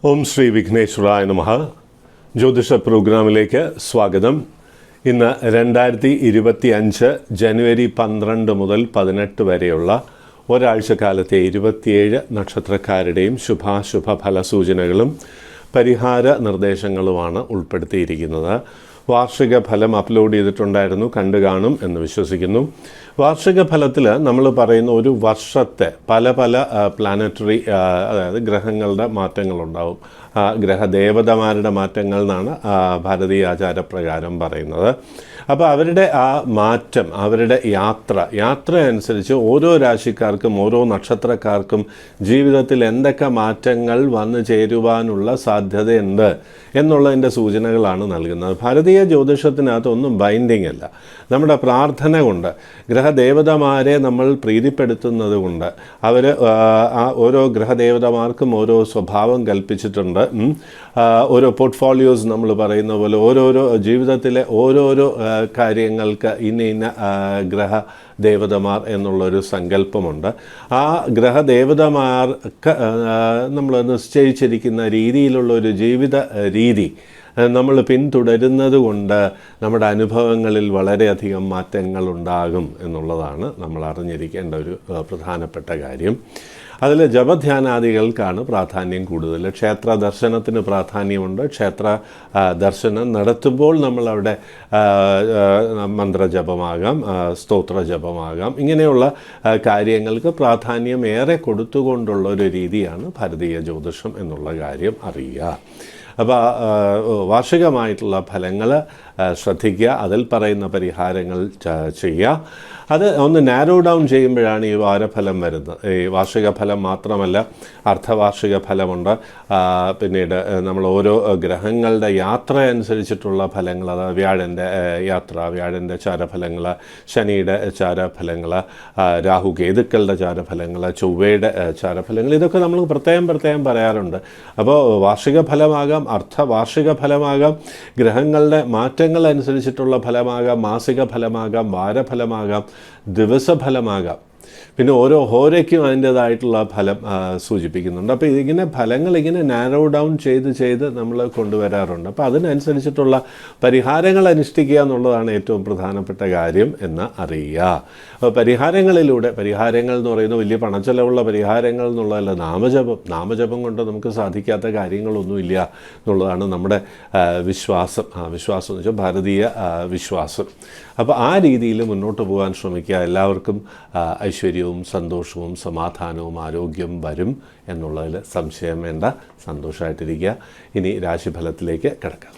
ഓം ശ്രീ വിഘ്നേശ്വരായ നമഃ. ജ്യോതിഷ പ്രോഗ്രാമിലേക്ക് സ്വാഗതം. ഇന്ന് 2025 ജനുവരി 12 മുതൽ 18 വരെയുള്ള ഒരാഴ്ചക്കാലത്തെ 27 നക്ഷത്രക്കാരുടെയും ശുഭാശുഭ ഫലസൂചനകളും പരിഹാര നിർദ്ദേശങ്ങളുമാണ് ഉൾപ്പെടുത്തിയിരിക്കുന്നത്. വാർഷിക ഫലം അപ്ലോഡ് ചെയ്തിട്ടുണ്ടായിരുന്നു, കണ്ടു കാണും എന്ന് വിശ്വസിക്കുന്നു. വാർഷിക ഫലത്തിൽ നമ്മൾ പറയുന്ന ഒരു വർഷത്തെ പല പ്ലാനറ്ററി അതായത് ഗ്രഹങ്ങളുടെ മാറ്റങ്ങളുണ്ടാവും. ഗ്രഹദേവതമാരുടെ മാറ്റങ്ങൾ എന്നാണ് ഭാരതീയ ആചാരപ്രകാരം പറയുന്നത്. അപ്പോൾ അവരുടെ ആ മാറ്റം, അവരുടെ യാത്ര അനുസരിച്ച് ഓരോ രാശിക്കാർക്കും ഓരോ നക്ഷത്രക്കാർക്കും ജീവിതത്തിൽ എന്തൊക്കെ മാറ്റങ്ങൾ വന്നു ചേരുവാനുള്ള സാധ്യതയുണ്ട് എന്നുള്ളതിൻ്റെ സൂചനകളാണ് നൽകുന്നത്. ഭാരതീയ ജ്യോതിഷത്തിനകത്ത് ഒന്നും ബൈൻഡിങ് അല്ല. നമ്മുടെ പ്രാർത്ഥന കൊണ്ട് ഗ്രഹദേവതമാരെ നമ്മൾ പ്രീതിപ്പെടുത്തുന്നത് കൊണ്ട് അവർ ഓരോ ഗ്രഹദേവതമാർക്കും ഓരോ സ്വഭാവം കൽപ്പിച്ചിട്ടുണ്ട്. ഓരോ പോർട്ട്ഫോളിയോസ് നമ്മൾ പറയുന്ന പോലെ ഓരോരോ ജീവിതത്തിലെ ഓരോരോ കാര്യങ്ങൾക്ക് ഇന്ന ഗ്രഹ ദേവതമാർ എന്നുള്ളൊരു സങ്കല്പമുണ്ട്. ആ ഗ്രഹദേവതമാർക്ക് നമ്മൾ നിശ്ചയിച്ചിരിക്കുന്ന രീതിയിലുള്ളൊരു ജീവിത രീതി നമ്മൾ പിന്തുടരുന്നത് കൊണ്ട് നമ്മുടെ അനുഭവങ്ങളിൽ വളരെയധികം മാറ്റങ്ങളുണ്ടാകും എന്നുള്ളതാണ് നമ്മൾ അറിഞ്ഞിരിക്കേണ്ട ഒരു പ്രധാനപ്പെട്ട കാര്യം. അതിൽ ജപധ്യാനാദികൾക്കാണ് പ്രാധാന്യം കൂടുതൽ. ക്ഷേത്ര ദർശനത്തിന് പ്രാധാന്യമുണ്ട്. ക്ഷേത്ര ദർശനം നടത്തുമ്പോൾ നമ്മളവിടെ മന്ത്രജപമാകാം, സ്തോത്രജപമാകാം, ഇങ്ങനെയുള്ള കാര്യങ്ങൾക്ക് പ്രാധാന്യം ഏറെ കൊടുത്തുകൊണ്ടുള്ള ഒരു രീതിയാണ് ഭാരതീയ ജ്യോതിഷം എന്നുള്ള കാര്യം അറിയുക. അപ്പോൾ വാർഷികമായിട്ടുള്ള ഫലങ്ങൾ ശ്രദ്ധിക്കുക, അതിൽ പറയുന്ന പരിഹാരങ്ങൾ ചെയ്യുക. അത് ഒന്ന് നാരോ ഡൗൺ ചെയ്യുമ്പോഴാണ് ഈ വാരഫലം വരുന്നത്. ഈ വാർഷിക ഫലം മാത്രമല്ല, അർദ്ധവാർഷിക ഫലമുണ്ട്. പിന്നീട് നമ്മൾ ഓരോ ഗ്രഹങ്ങളുടെ യാത്ര അനുസരിച്ചിട്ടുള്ള ഫലങ്ങൾ, അത് വ്യാഴൻ്റെ യാത്ര, വ്യാഴൻ്റെ ചാരഫലങ്ങൾ, ശനിയുടെ ചാരഫലങ്ങൾ, രാഹു കേതുക്കളുടെ ചാരഫലങ്ങൾ, ചൊവ്വയുടെ ചാരഫലങ്ങൾ, ഇതൊക്കെ നമ്മൾ പ്രത്യേകം പറയാറുണ്ട്. അപ്പോൾ വാർഷിക ഫലമാകാം, അർദ്ധവാർഷിക ഫലമാകാം, ഗ്രഹങ്ങളുടെ മാറ്റങ്ങൾ അനുസരിച്ചിട്ടുള്ള ഫലമാകാം, മാസിക ഫലമാകാം, വാരഫലമാകാം, ദിവസഫലമാകാം. പിന്നെ ഓരോ ഹോരയ്ക്കും അതിൻ്റേതായിട്ടുള്ള ഫലം സൂചിപ്പിക്കുന്നുണ്ട്. അപ്പോൾ ഇതിങ്ങനെ ഫലങ്ങൾ ഇങ്ങനെ നാരോ ഡൗൺ ചെയ്ത് നമ്മൾ കൊണ്ടുവരാറുണ്ട്. അപ്പോൾ അതിനനുസരിച്ചിട്ടുള്ള പരിഹാരങ്ങൾ അനുഷ്ഠിക്കുക എന്നുള്ളതാണ് ഏറ്റവും പ്രധാനപ്പെട്ട കാര്യം എന്ന് അറിയുക. അപ്പോൾ പരിഹാരങ്ങൾ എന്ന് പറയുന്നത് വലിയ പണച്ചെലവുള്ള പരിഹാരങ്ങൾ എന്നുള്ളതല്ല. നാമജപം കൊണ്ട് നമുക്ക് സാധിക്കാത്ത കാര്യങ്ങളൊന്നുമില്ല എന്നുള്ളതാണ് നമ്മുടെ വിശ്വാസം. വിശ്വാസം എന്ന് വെച്ചാൽ ഭാരതീയ വിശ്വാസം. അപ്പോൾ ആ രീതിയിൽ മുന്നോട്ട് പോകാൻ ശ്രമിക്കുക. എല്ലാവർക്കും ഐശ്വര്യവും സന്തോഷവും സമാധാനവും ആരോഗ്യം വരും എന്നുള്ളതിൽ സംശയം വേണ്ട. സന്തോഷമായിട്ടിരിക്കുക. ഇനി രാശിഫലത്തിലേക്ക് കിടക്കാം.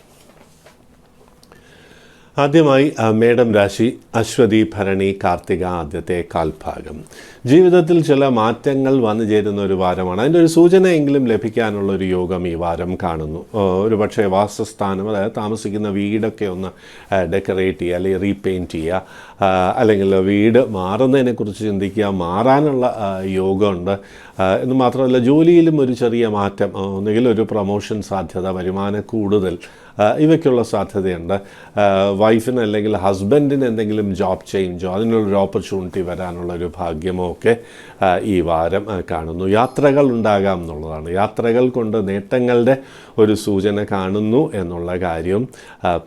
ആദ്യമായി മേടം രാശി, അശ്വതി ഭരണി കാർത്തിക ആദ്യത്തെ കാൽഭാഗം. ജീവിതത്തിൽ ചില മാറ്റങ്ങൾ വന്നു ചേരുന്ന ഒരു വാരമാണ്. അതിൻ്റെ ഒരു സൂചനയെങ്കിലും ലഭിക്കാനുള്ളൊരു യോഗം ഈ വാരം കാണുന്നു. ഒരു പക്ഷേ വാസസ്ഥാനം, അതായത് താമസിക്കുന്ന വീടൊക്കെ ഒന്ന് ഡെക്കറേറ്റ് ചെയ്യുക, അല്ലെങ്കിൽ റീപെയിൻറ്റ് ചെയ്യുക, അല്ലെങ്കിൽ വീട് മാറുന്നതിനെക്കുറിച്ച് ചിന്തിക്കുക, മാറാനുള്ള യോഗമുണ്ട്. എന്ന് മാത്രമല്ല, ജോലിയിലും ഒരു ചെറിയ മാറ്റം, ഒന്നുകിൽ ഒരു പ്രൊമോഷൻ സാധ്യത, വരുമാനം കൂടുതൽ, ഇവയ്ക്കുള്ള സാധ്യതയുണ്ട്. വൈഫിന് അല്ലെങ്കിൽ ഹസ്ബൻഡിന് എന്തെങ്കിലും ജോബ് ചേഞ്ചോ അതിനുള്ളൊരു ഓപ്പർച്യൂണിറ്റി വരാനുള്ളൊരു ഭാഗ്യമോ ഒക്കെ ഈ വാരം കാണുന്നു. യാത്രകൾ ഉണ്ടാകാം എന്നുള്ളതാണ്. യാത്രകൾ കൊണ്ട് നേട്ടങ്ങളുടെ ഒരു സൂചന കാണുന്നു എന്നുള്ള കാര്യം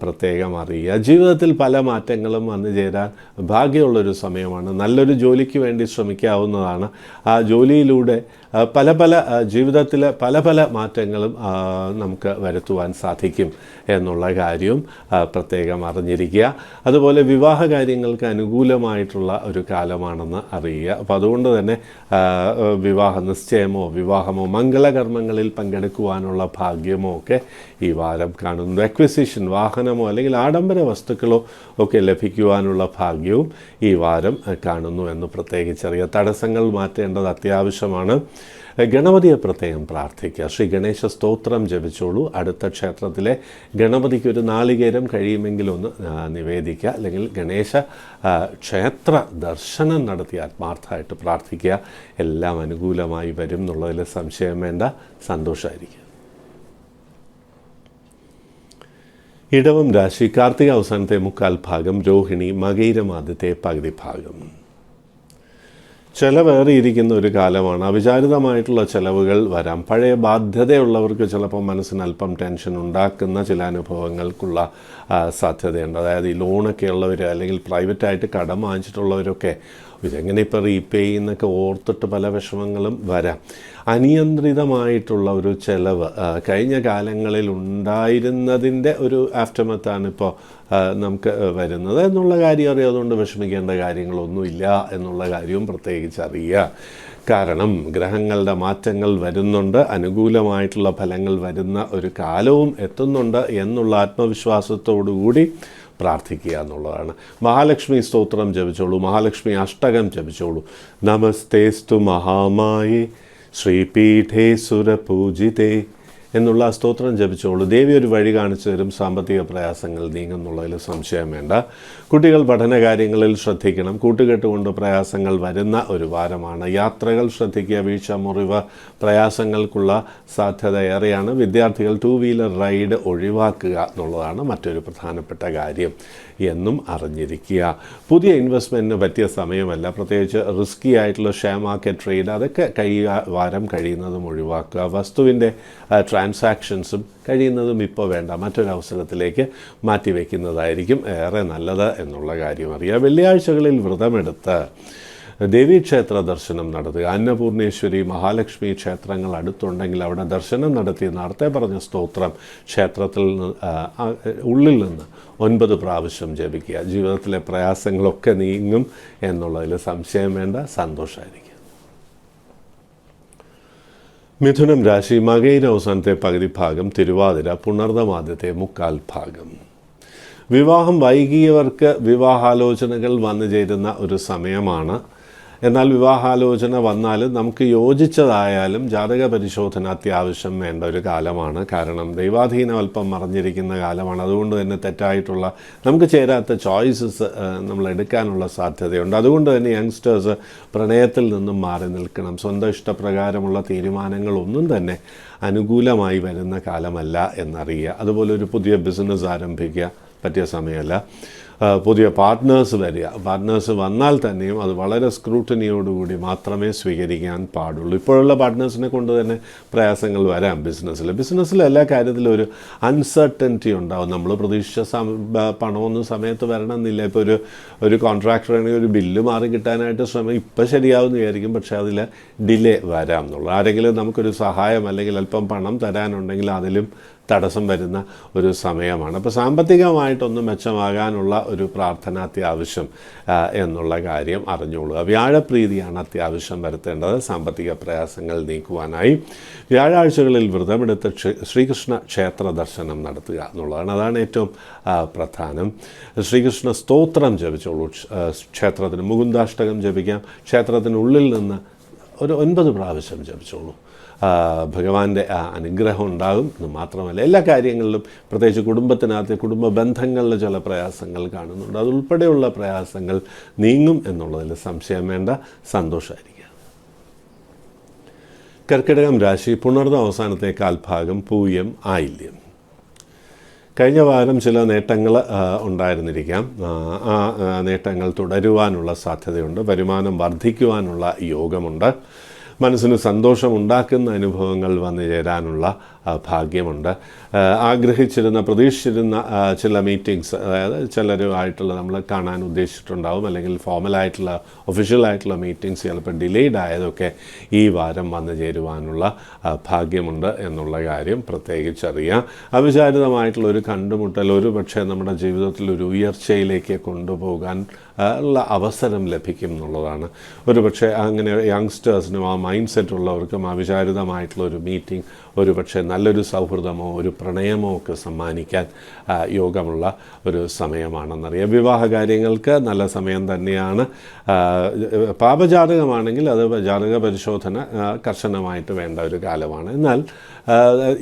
പ്രത്യേകം അറിയുക. ജീവിതത്തിൽ പല മാറ്റങ്ങളും വന്നു ചേരാൻ ഭാഗ്യമുള്ളൊരു സമയമാണ്. നല്ലൊരു ജോലിക്ക് വേണ്ടി ശ്രമിക്കാവുന്നതാണ്. ആ ജോലിയിലൂടെ ജീവിതത്തിലെ പല മാറ്റങ്ങളും നമുക്ക് വരുത്തുവാൻ സാധിക്കും എന്നുള്ള കാര്യവും പ്രത്യേകം അറിഞ്ഞിരിക്കുക. അതുപോലെ വിവാഹ കാര്യങ്ങൾക്ക് അനുകൂലമായിട്ടുള്ള ഒരു കാലമാണെന്ന് അറിയുക. അപ്പോൾ അതുകൊണ്ട് തന്നെ വിവാഹ നിശ്ചയമോ വിവാഹമോ മംഗളകർമ്മങ്ങളിൽ പങ്കെടുക്കുവാനുള്ള ഭാഗ്യമോ ഒക്കെ ഈ വാരം കാണുന്നു. അക്വിസിഷൻ, വാഹനമോ അല്ലെങ്കിൽ ആഡംബര വസ്തുക്കളോ ഒക്കെ ലഭിക്കുവാനുള്ള ഭാഗ്യവും ഈ വാരം കാണുന്നു എന്ന് പ്രത്യേകിച്ചറിയുക. തടസ്സങ്ങൾ മാറ്റേണ്ടത് അത്യാവശ്യമാണ്. ഗണപതിയെ പ്രത്യേകം പ്രാർത്ഥിക്കുക. ശ്രീ ഗണേശ സ്തോത്രം ജപിച്ചോളൂ. അടുത്ത ക്ഷേത്രത്തിലെ ഗണപതിക്ക് ഒരു നാളികേരം കഴിയുമെങ്കിലൊന്ന് നിവേദിക്കുക, അല്ലെങ്കിൽ ഗണേശ ക്ഷേത്ര ദർശനം നടത്തി ആത്മാർത്ഥമായിട്ട് പ്രാർത്ഥിക്കുക. എല്ലാം അനുകൂലമായി വരും എന്നുള്ളതിൽ സംശയം വേണ്ട. സന്തോഷമായിരിക്കും. ഇടവം രാശി, കാർത്തിക അവസാനത്തെ മുക്കാൽ ഭാഗം, രോഹിണി മകയിരം ആദ്യത്തെ പകുതി ഭാഗം. ചിലവേറിയിരിക്കുന്ന ഒരു കാലമാണ്. അവിചാരിതമായിട്ടുള്ള ചിലവുകൾ വരാം. പഴയ ബാധ്യതയുള്ളവർക്ക് ചിലപ്പോൾ മനസ്സിന് അല്പം ടെൻഷൻ ഉണ്ടാക്കുന്ന ചില അനുഭവങ്ങൾക്കുള്ള സാധ്യതയുണ്ട്. അതായത് ഈ ലോണൊക്കെ ഉള്ളവർ അല്ലെങ്കിൽ പ്രൈവറ്റായിട്ട് കടം വാങ്ങിച്ചിട്ടുള്ളവരൊക്കെ ഇതെങ്ങനെ ഇപ്പോൾ റീപേ ചെയ്യുന്നൊക്കെ ഓർത്തിട്ട് പല വിഷമങ്ങളും വരാം. അനിയന്ത്രിതമായിട്ടുള്ള ഒരു ചിലവ് കഴിഞ്ഞ കാലങ്ങളിൽ ഉണ്ടായിരുന്നതിൻ്റെ ഒരു ആഫ്റ്റർമത്താണ് ഇപ്പോൾ നമുക്ക് വരുന്നത് എന്നുള്ള കാര്യം അറിയാം. അതുകൊണ്ട് വിഷമിക്കേണ്ട കാര്യങ്ങളൊന്നുമില്ല എന്നുള്ള കാര്യവും പ്രത്യേകിച്ച് അറിയുക. കാരണം ഗ്രഹങ്ങളുടെ മാറ്റങ്ങൾ വരുന്നുണ്ട്, അനുകൂലമായിട്ടുള്ള ഫലങ്ങൾ വരുന്ന ഒരു കാലവും എത്തുന്നുണ്ട് എന്നുള്ള ആത്മവിശ്വാസത്തോടു കൂടി പ്രാർത്ഥിക്കുക എന്നുള്ളതാണ്. മഹാലക്ഷ്മി സ്തോത്രം ജപിച്ചോളൂ, മഹാലക്ഷ്മി അഷ്ടകം ജപിച്ചോളൂ. നമസ്തേസ്തു മഹാമായേ ശ്രീപീഠേ സുരപൂജിതേ എന്നുള്ള സ്തോത്രം ജപിച്ചോളൂ. ദേവി ഒരു വഴി കാണിച്ചു തരും. സാമ്പത്തിക പ്രയാസങ്ങൾ നീങ്ങുന്നുള്ളതിൽ സംശയം വേണ്ട. കുട്ടികൾ പഠനകാര്യങ്ങളിൽ ശ്രദ്ധിക്കണം. കൂട്ടുകെട്ടുകൊണ്ട് പ്രയാസങ്ങൾ വരുന്ന ഒരു വാരമാണ്. യാത്രകൾ ശ്രദ്ധിക്കുക. വീഴ്ച, മുറിവ്, പ്രയാസങ്ങൾക്കുള്ള സാധ്യത ഏറെയാണ്. വിദ്യാർത്ഥികൾ 2 വീലർ റൈഡ് ഒഴിവാക്കുക എന്നുള്ളതാണ് മറ്റൊരു പ്രധാനപ്പെട്ട കാര്യം എന്നും അറിഞ്ഞിരിക്കുക. പുതിയ ഇൻവെസ്റ്റ്മെൻറ്റിന് പറ്റിയ സമയമല്ല. പ്രത്യേകിച്ച് റിസ്കി ആയിട്ടുള്ള ഷെയർ മാർക്കറ്റ് ട്രേഡ് അതൊക്കെ വാരം കഴിയുന്നതും ഒഴിവാക്കുക. വസ്തുവിൻ്റെ ട്രാൻസാക്ഷൻസും കഴിയുന്നതും ഇപ്പോൾ വേണ്ട, മറ്റൊരവസരത്തിലേക്ക് മാറ്റിവെക്കുന്നതായിരിക്കും ഏറെ നല്ലത് എന്നുള്ള കാര്യം അറിയുക. വെള്ളിയാഴ്ചകളിൽ വ്രതമെടുത്ത് ദേവീക്ഷേത്ര ദർശനം നടത്തുക. അന്നപൂർണേശ്വരി, മഹാലക്ഷ്മി ക്ഷേത്രങ്ങൾ അടുത്തുണ്ടെങ്കിൽ അവിടെ ദർശനം നടത്തി നേരത്തെ പറഞ്ഞ സ്തോത്രം ക്ഷേത്രത്തിൽ ഉള്ളിൽ നിന്ന് 9 പ്രാവശ്യം ജപിക്കുക. ജീവിതത്തിലെ പ്രയാസങ്ങളൊക്കെ നീങ്ങും എന്നുള്ളതിൽ സംശയം വേണ്ട. സന്തോഷമായിരിക്കും. മിഥുനം രാശി മകയിര അവസാനത്തെ പകുതി ഭാഗം, തിരുവാതിര പുണർദം ആദ്യത്തെ 3/4 ഭാഗം. വിവാഹം വൈകിയവർക്ക് വിവാഹാലോചനകൾ വന്നു ചേരുന്ന ഒരു സമയമാണ്. എന്നാൽ വിവാഹാലോചന വന്നാലും നമുക്ക് യോജിച്ചതായാലും ജാതക പരിശോധന അത്യാവശ്യം വേണ്ട ഒരു കാലമാണ്. കാരണം ദൈവാധീനം അല്പം മറഞ്ഞിരിക്കുന്ന കാലമാണ്. അതുകൊണ്ട് തന്നെ തെറ്റായിട്ടുള്ള നമുക്ക് ചേരാത്ത ചോയ്സസ് നമ്മൾ എടുക്കാനുള്ള സാധ്യതയുണ്ട്. അതുകൊണ്ട് തന്നെ യങ്സ്റ്റേഴ്സ് പ്രണയത്തിൽ നിന്നും മാറി നിൽക്കണം. സ്വന്തം ഇഷ്ടപ്രകാരമുള്ള തീരുമാനങ്ങളൊന്നും തന്നെ അനുകൂലമായി വരുന്ന കാലമല്ല എന്നറിയുക. അതുപോലെ ഒരു പുതിയ ബിസിനസ് ആരംഭിക്കുക പറ്റിയ സമയമല്ല. പുതിയ പാർട്ട്നേഴ്സ് വരിക. പാർട്ട്നേഴ്സ് വന്നാൽ തന്നെയും അത് വളരെ സ്ക്രൂട്ടനിയോടുകൂടി മാത്രമേ സ്വീകരിക്കാൻ പാടുള്ളൂ. ഇപ്പോഴുള്ള പാർട്ട്നേഴ്സിനെ കൊണ്ട് തന്നെ പ്രയാസങ്ങൾ വരാം. ബിസിനസ്സിൽ എല്ലാ കാര്യത്തിലും ഒരു അൺസർട്ടനിറ്റി ഉണ്ടാവും. നമ്മൾ പ്രതീക്ഷിച്ച പണമൊന്നും സമയത്ത് വരണമെന്നില്ല. ഇപ്പോൾ ഒരു കോൺട്രാക്ടർ ആണെങ്കിൽ ഒരു ബില്ല് മാറി കിട്ടാനായിട്ട് ഇപ്പം ശരിയാവുമെന്ന് വിചാരിക്കും, പക്ഷേ അതിൽ ഡിലേ വരാം എന്നുള്ളൂ. ആരെങ്കിലും നമുക്കൊരു സഹായം അല്ലെങ്കിൽ അല്പം പണം തരാനുണ്ടെങ്കിൽ അതിലും തടസ്സം വരുന്ന ഒരു സമയമാണ്. അപ്പോൾ സാമ്പത്തികമായിട്ടൊന്ന് മെച്ചമാകാനുള്ള ഒരു പ്രാർത്ഥന അത്യാവശ്യം എന്നുള്ള കാര്യം അറിഞ്ഞോളൂ. വ്യാഴപ്രീതിയാണ് അത്യാവശ്യം വരുത്തേണ്ടത് സാമ്പത്തിക പ്രയാസങ്ങൾ നീക്കുവാനായി. വ്യാഴാഴ്ചകളിൽ വ്രതമെടുത്ത് ശ്രീകൃഷ്ണ ക്ഷേത്ര ദർശനം നടത്തുക എന്നുള്ളതാണ്. അതാണ് ഏറ്റവും പ്രധാനം. ശ്രീകൃഷ്ണ സ്തോത്രം ജപിച്ചോളൂ. ക്ഷേത്രത്തിന് മുകുന്ദാഷ്ടകം ജപിക്കാം. ക്ഷേത്രത്തിനുള്ളിൽ നിന്ന് ഒരു 9 പ്രാവശ്യം ജപിച്ചോളൂ. ഭഗവാന്റെ അനുഗ്രഹം ഉണ്ടാകും എന്ന് മാത്രമല്ല എല്ലാ കാര്യങ്ങളിലും, പ്രത്യേകിച്ച് കുടുംബത്തിനകത്ത് കുടുംബ ബന്ധങ്ങളിൽ ചില പ്രയാസങ്ങൾ കാണുന്നുണ്ട്. അതുൾപ്പെടെയുള്ള പ്രയാസങ്ങൾ നീങ്ങും എന്നുള്ളതിൽ സംശയം വേണ്ട. സന്തോഷമായിരിക്കുക. കർക്കിടകം രാശി പുണർദം അവസാനത്തെ 1/4 ഭാഗം, പൂയം ആയില്യം. കഴിഞ്ഞ വാരം ചില നേട്ടങ്ങൾ ഉണ്ടായിരുന്നിരിക്കാം. ആ നേട്ടങ്ങൾ തുടരുവാനുള്ള സാധ്യതയുണ്ട്. വരുമാനം വർദ്ധിക്കുവാനുള്ള യോഗമുണ്ട്. മനസ്സിന് സന്തോഷമുണ്ടാക്കുന്ന അനുഭവങ്ങൾ വന്നു ചേരാനുള്ള ഭാഗ്യമുണ്ട്. പ്രതീക്ഷിച്ചിരുന്ന ചില മീറ്റിങ്സ്, അതായത് ചിലരുമായിട്ടുള്ള നമ്മൾ കാണാൻ ഉദ്ദേശിച്ചിട്ടുണ്ടാവും, അല്ലെങ്കിൽ ഫോമലായിട്ടുള്ള ഒഫീഷ്യലായിട്ടുള്ള മീറ്റിങ്സ് ചിലപ്പോൾ ഡിലേഡ് ആയതൊക്കെ ഈ വാരം വന്നു ചേരുവാനുള്ള ഭാഗ്യമുണ്ട് എന്നുള്ള കാര്യം പ്രത്യേകിച്ചറിയാം. അവിചാരിതമായിട്ടുള്ള ഒരു കണ്ടുമുട്ടൽ ഒരു പക്ഷേ നമ്മുടെ ജീവിതത്തിൽ ഒരു ഉയർച്ചയിലേക്ക് കൊണ്ടുപോകാൻ ഉള്ള അവസരം ലഭിക്കും എന്നുള്ളതാണ്. ഒരു പക്ഷേ അങ്ങനെ യങ്സ്റ്റേഴ്സിനും ആ മൈൻഡ് സെറ്റ് ഉള്ളവർക്കും അവിചാരിതമായിട്ടുള്ള ഒരു മീറ്റിംഗ് ഒരു പക്ഷേ നല്ലൊരു സൗഹൃദമോ ഒരു പ്രണയമോ ഒക്കെ സമ്മാനിക്കാൻ യോഗമുള്ള ഒരു സമയമാണെന്നറിയാം. വിവാഹ കാര്യങ്ങൾക്ക് നല്ല സമയം തന്നെയാണ്. പാപജാതകമാണെങ്കിൽ അത് ജാതക പരിശോധന കർശനമായിട്ട് വേണ്ട ഒരു കാലമാണ്. എന്നാൽ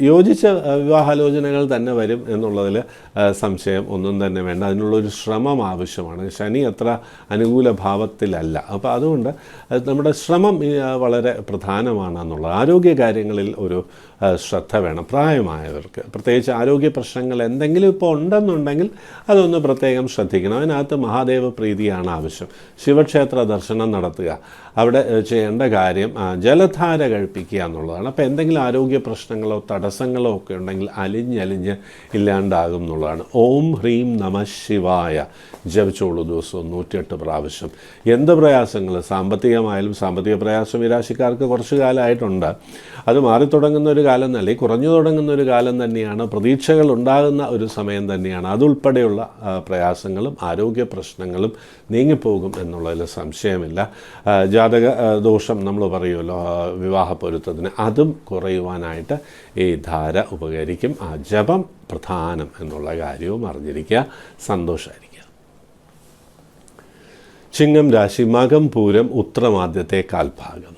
യോജിച്ച വിവാഹാലോചനകൾ തന്നെ വരും എന്നുള്ളതിൽ സംശയം ഒന്നും തന്നെ വേണ്ട. അതിനുള്ളൊരു ശ്രമം ആവശ്യമാണ്. ശനി അത്ര അനുകൂല ഭാവത്തിലല്ല. അപ്പോൾ അതുകൊണ്ട് നമ്മുടെ ശ്രമം വളരെ പ്രധാനമാണെന്നുള്ളത്. ആരോഗ്യകാര്യങ്ങളിൽ ഒരു ശ്രദ്ധ വേണം. പ്രായമായവർക്ക് പ്രത്യേകിച്ച് ആരോഗ്യ പ്രശ്നങ്ങൾ എന്തെങ്കിലും ഇപ്പോൾ ഉണ്ടെന്നുണ്ടെങ്കിൽ അതൊന്ന് പ്രത്യേകം ശ്രദ്ധിക്കണം. അതിനകത്ത് മഹാദേവ പ്രീതിയാണ് ആവശ്യം. ശിവക്ഷേത്ര ദർശനം നടത്തുക, അവിടെ ചെയ്യേണ്ട കാര്യം ജലധാര കഴിപ്പിക്കുക എന്നുള്ളതാണ്. അപ്പോൾ എന്തെങ്കിലും ആരോഗ്യ പ്രശ്നങ്ങളോ തടസ്സങ്ങളോ ഒക്കെ ഉണ്ടെങ്കിൽ അലിഞ്ഞലിഞ്ഞ് ഇല്ലാണ്ടാകും എന്നുള്ളതാണ്. ഓം ഹ്രീം നമ ശിവായ ജപിച്ചോളൂ ദിവസവും 108 പ്രാവശ്യം. എന്ത് പ്രയാസങ്ങൾ, സാമ്പത്തികമായാലും, സാമ്പത്തിക പ്രയാസം ഈ രാശിക്കാർക്ക് കുറച്ച് കാലമായിട്ടുണ്ട്. അത് മാറിത്തുടങ്ങുന്ന ഒരു കാലം തന്നെ, കുറഞ്ഞു തുടങ്ങുന്ന ഒരു കാലം തന്നെയാണ്. പ്രതീക്ഷകൾ ഉണ്ടാകുന്ന ഒരു സമയം തന്നെയാണ്. അതുൾപ്പെടെയുള്ള പ്രയാസങ്ങളും ആരോഗ്യ പ്രശ്നങ്ങളും നീങ്ങിപ്പോകും എന്നുള്ളതിൽ സംശയമില്ല. ജാതക ദോഷം നമ്മൾ പറയുമല്ലോ വിവാഹ പൊരുത്തത്തിന്, അതും കുറയുവാനായിട്ട് ഈ ധാര ഉപകരിക്കും. ആ ജപം പ്രധാനം എന്നുള്ള കാര്യവും അറിഞ്ഞിരിക്കുക. സന്തോഷമായിരിക്കുക. ചിങ്ങം രാശി, മകം പൂരം ഉത്രമാദ്യത്തെ കാൽഭാഗം.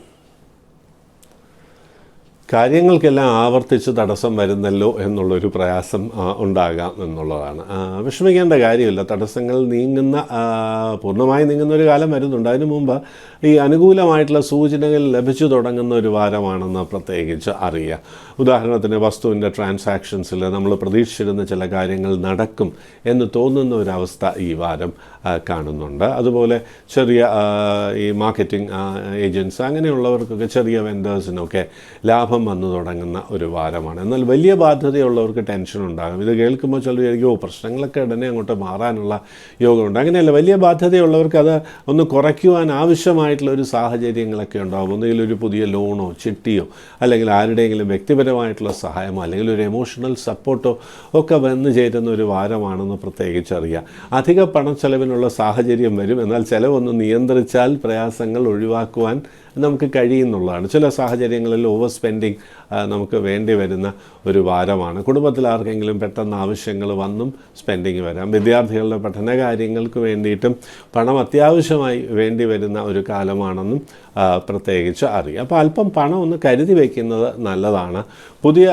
കാര്യങ്ങൾക്കെല്ലാം ആവർത്തിച്ച് തടസ്സം വരുന്നല്ലോ എന്നുള്ളൊരു പ്രയാസം ഉണ്ടാകാം എന്നുള്ളതാണ്. വിഷമിക്കേണ്ട കാര്യമില്ല. തടസ്സങ്ങൾ പൂർണ്ണമായി നീങ്ങുന്ന ഒരു കാലം വരുന്നുണ്ട്. അതിനു മുമ്പ് ഈ അനുകൂലമായിട്ടുള്ള സൂചനകൾ ലഭിച്ചു തുടങ്ങുന്ന ഒരു വാരമാണെന്ന് പ്രത്യേകിച്ച് അറിയുക. ഉദാഹരണത്തിന് വസ്തുവിൻ്റെ ട്രാൻസാക്ഷൻസിൽ നമ്മൾ പ്രതീക്ഷിച്ചിരുന്ന ചില കാര്യങ്ങൾ നടക്കും എന്ന് തോന്നുന്ന ഒരവസ്ഥ ഈ വാരം കാണുന്നുണ്ട്. അതുപോലെ ചെറിയ ഈ മാർക്കറ്റിംഗ് ഏജൻറ്റ്സ് അങ്ങനെയുള്ളവർക്കൊക്കെ, ചെറിയ വെൻഡേഴ്സിനൊക്കെ ലാഭം വന്നു തുടങ്ങുന്ന ഒരു വാരമാണ്. എന്നാൽ വലിയ ബാധ്യതയുള്ളവർക്ക് ടെൻഷൻ ഉണ്ടാകും. ഇത് കേൾക്കുമ്പോൾ ചിലർ വിചാരിക്കും പ്രശ്നങ്ങളൊക്കെ ഉടനെ അങ്ങോട്ട് മാറാനുള്ള യോഗമുണ്ട്. അങ്ങനെയല്ല. വലിയ ബാധ്യതയുള്ളവർക്ക് അത് ഒന്ന് കുറയ്ക്കുവാൻ ആവശ്യമായിട്ടുള്ളൊരു സാഹചര്യങ്ങളൊക്കെ ഉണ്ടാകും. ഒന്നുകിൽ ഒരു പുതിയ ലോണോ ചിട്ടിയോ അല്ലെങ്കിൽ ആരുടെയെങ്കിലും വ്യക്തിപരമായിട്ടുള്ള സഹായമോ അല്ലെങ്കിൽ ഒരു എമോഷണൽ സപ്പോർട്ടോ ഒക്കെ വന്നു ചേരുന്ന ഒരു വാരമാണെന്ന് പ്രത്യേകിച്ച് അറിയാം. അധിക പണച്ചെലവിനുള്ള സാഹചര്യം വരും. എന്നാൽ ചിലവൊന്ന് നിയന്ത്രിച്ചാൽ പ്രയാസങ്ങൾ ഒഴിവാക്കുവാൻ നമുക്ക് കഴിയുന്നുള്ളതാണ്. ചില സാഹചര്യങ്ങളിൽ ഓവർ സ്പെൻഡിങ് നമുക്ക് വേണ്ടി വരുന്ന ഒരു വാരമാണ്. കുടുംബത്തിൽ ആർക്കെങ്കിലും പെട്ടെന്ന് ആവശ്യങ്ങൾ വന്നും സ്പെൻഡിങ് വരാം. വിദ്യാർത്ഥികളുടെ പഠന കാര്യങ്ങൾക്ക് വേണ്ടിയിട്ടും പണം അത്യാവശ്യമായി വേണ്ടി വരുന്ന ഒരു കാലമാണെന്നും പ്രത്യേകിച്ച് അറിയാം. അപ്പോൾ അല്പം പണം ഒന്ന് കരുതി വയ്ക്കുന്നത് നല്ലതാണ്. പുതിയ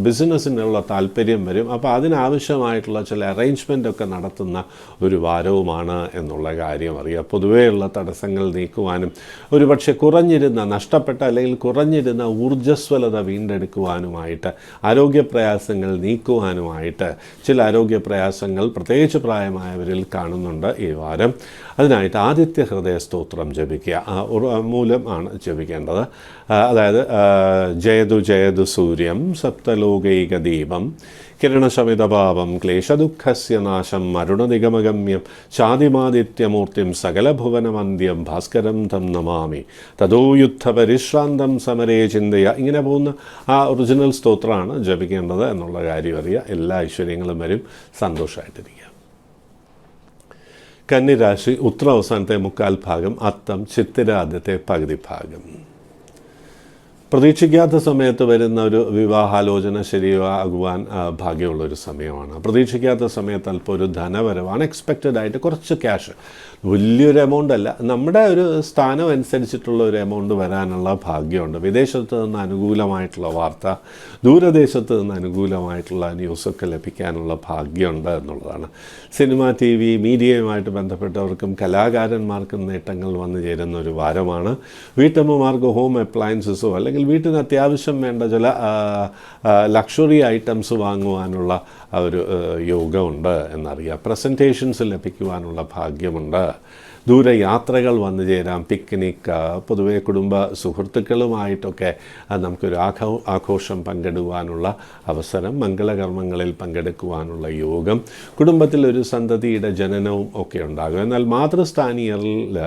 ബിസിനസ്സിനുള്ള താല്പര്യം വരും. അപ്പോൾ അതിനാവശ്യമായിട്ടുള്ള ചില അറേഞ്ച്മെൻ്റ് ഒക്കെ നടത്തുന്ന ഒരു വാരവുമാണ് എന്നുള്ള കാര്യം അറിയാം. പൊതുവെയുള്ള തടസ്സങ്ങൾ നീക്കുവാനും ഒരുപക്ഷെ നഷ്ടപ്പെട്ട അല്ലെങ്കിൽ കുറഞ്ഞിരുന്ന ഊർജ്ജസ്വലത വീണ്ടെടുക്കുവാനുമായിട്ട്, ആരോഗ്യപ്രയാസങ്ങൾ നീക്കുവാനുമായിട്ട് ചില ആരോഗ്യപ്രയാസങ്ങൾ പ്രത്യേകിച്ച് പ്രായമായവരിൽ കാണുന്നുണ്ട് ഈ വാരം. അതിനായിട്ട് ആദിത്യ ഹൃദയ സ്തോത്രം ജപിക്കുക. മൂലം ആണ് ജപിക്കേണ്ടത്. അതായത് ജയതു ജയതു സൂര്യം സപ്തലോകൈക ദീപം കിരണശമിതപാപം ക്ലേശദുഃഖസ്യ നാശം അരുണനിഗമഗമ്യം ചാതിമാദിത്യമൂർത്തിം സകലഭുവനമന്ത്യം ഭാസ്കരം തം നമാമി തതോ യുദ്ധപരിശ്രാന്തം സമരേ ചിന്തയ. ഇങ്ങനെ പോകുന്ന ആ ഒറിജിനൽ സ്തോത്രമാണ് ജപിക്കേണ്ടത് എന്നുള്ള കാര്യം അറിയുക. എല്ലാ ഐശ്വര്യങ്ങളും വരും. സന്തോഷമായിട്ടിരിക്കുക. കന്നിരാശി, ഉത്തര അവസാനത്തെ മുക്കാൽ ഭാഗം, അത്തം ചിത്തിര ആദ്യത്തെ പകുതി ഭാഗം. പ്രതീക്ഷിക്കാത്ത സമയത്ത് വരുന്ന ഒരു വിവാഹാലോചന ശരിയാകുവാൻ ഭാഗ്യമുള്ളൊരു സമയമാണ്. പ്രതീക്ഷിക്കാത്ത സമയത്ത് അല്പം ഒരു ധനവരവ്, അൺഎക്സ്പെക്റ്റഡ് ആയിട്ട് കുറച്ച് ക്യാഷ്, വലിയൊരു എമൗണ്ട് അല്ല, നമ്മുടെ ഒരു സ്ഥാനം അനുസരിച്ചിട്ടുള്ള ഒരു എമൗണ്ട് വരാനുള്ള ഭാഗ്യമുണ്ട്. വിദേശത്ത് നിന്ന് അനുകൂലമായിട്ടുള്ള വാർത്ത, ദൂരദേശത്ത് നിന്ന് അനുകൂലമായിട്ടുള്ള ന്യൂസൊക്കെ ലഭിക്കാനുള്ള ഭാഗ്യമുണ്ട് എന്നുള്ളതാണ്. സിനിമ, TV, മീഡിയയുമായിട്ട് ബന്ധപ്പെട്ടവർക്കും കലാകാരന്മാർക്കും നേട്ടങ്ങൾ വന്നു ചേരുന്ന ഒരു വാരമാണ്. വീട്ടമ്മമാർക്ക് ഹോം അപ്ലയൻസസോ അല്ലെങ്കിൽ വീട്ടിന് അത്യാവശ്യം വേണ്ട ചില ലക്ഷറി ഐറ്റംസ് വാങ്ങുവാനുള്ള ഒരു യോഗമുണ്ട് എന്നറിയാം. പ്രസൻറ്റേഷൻസ് ലഭിക്കുവാനുള്ള ഭാഗ്യമുണ്ട്. ദൂരയാത്രകൾ വന്നു ചേരാം. പിക്നിക്, പൊതുവെ കുടുംബ സുഹൃത്തുക്കളുമായിട്ടൊക്കെ നമുക്കൊരു ആഘോഷം പങ്കിടുവാനുള്ള അവസരം, മംഗളകർമ്മങ്ങളിൽ പങ്കെടുക്കുവാനുള്ള യോഗം, കുടുംബത്തിൽ ഒരു സന്തതിയുടെ ജനനവും ഒക്കെ ഉണ്ടാകും. എന്നാൽ മാതൃസ്ഥാനീയരിൽ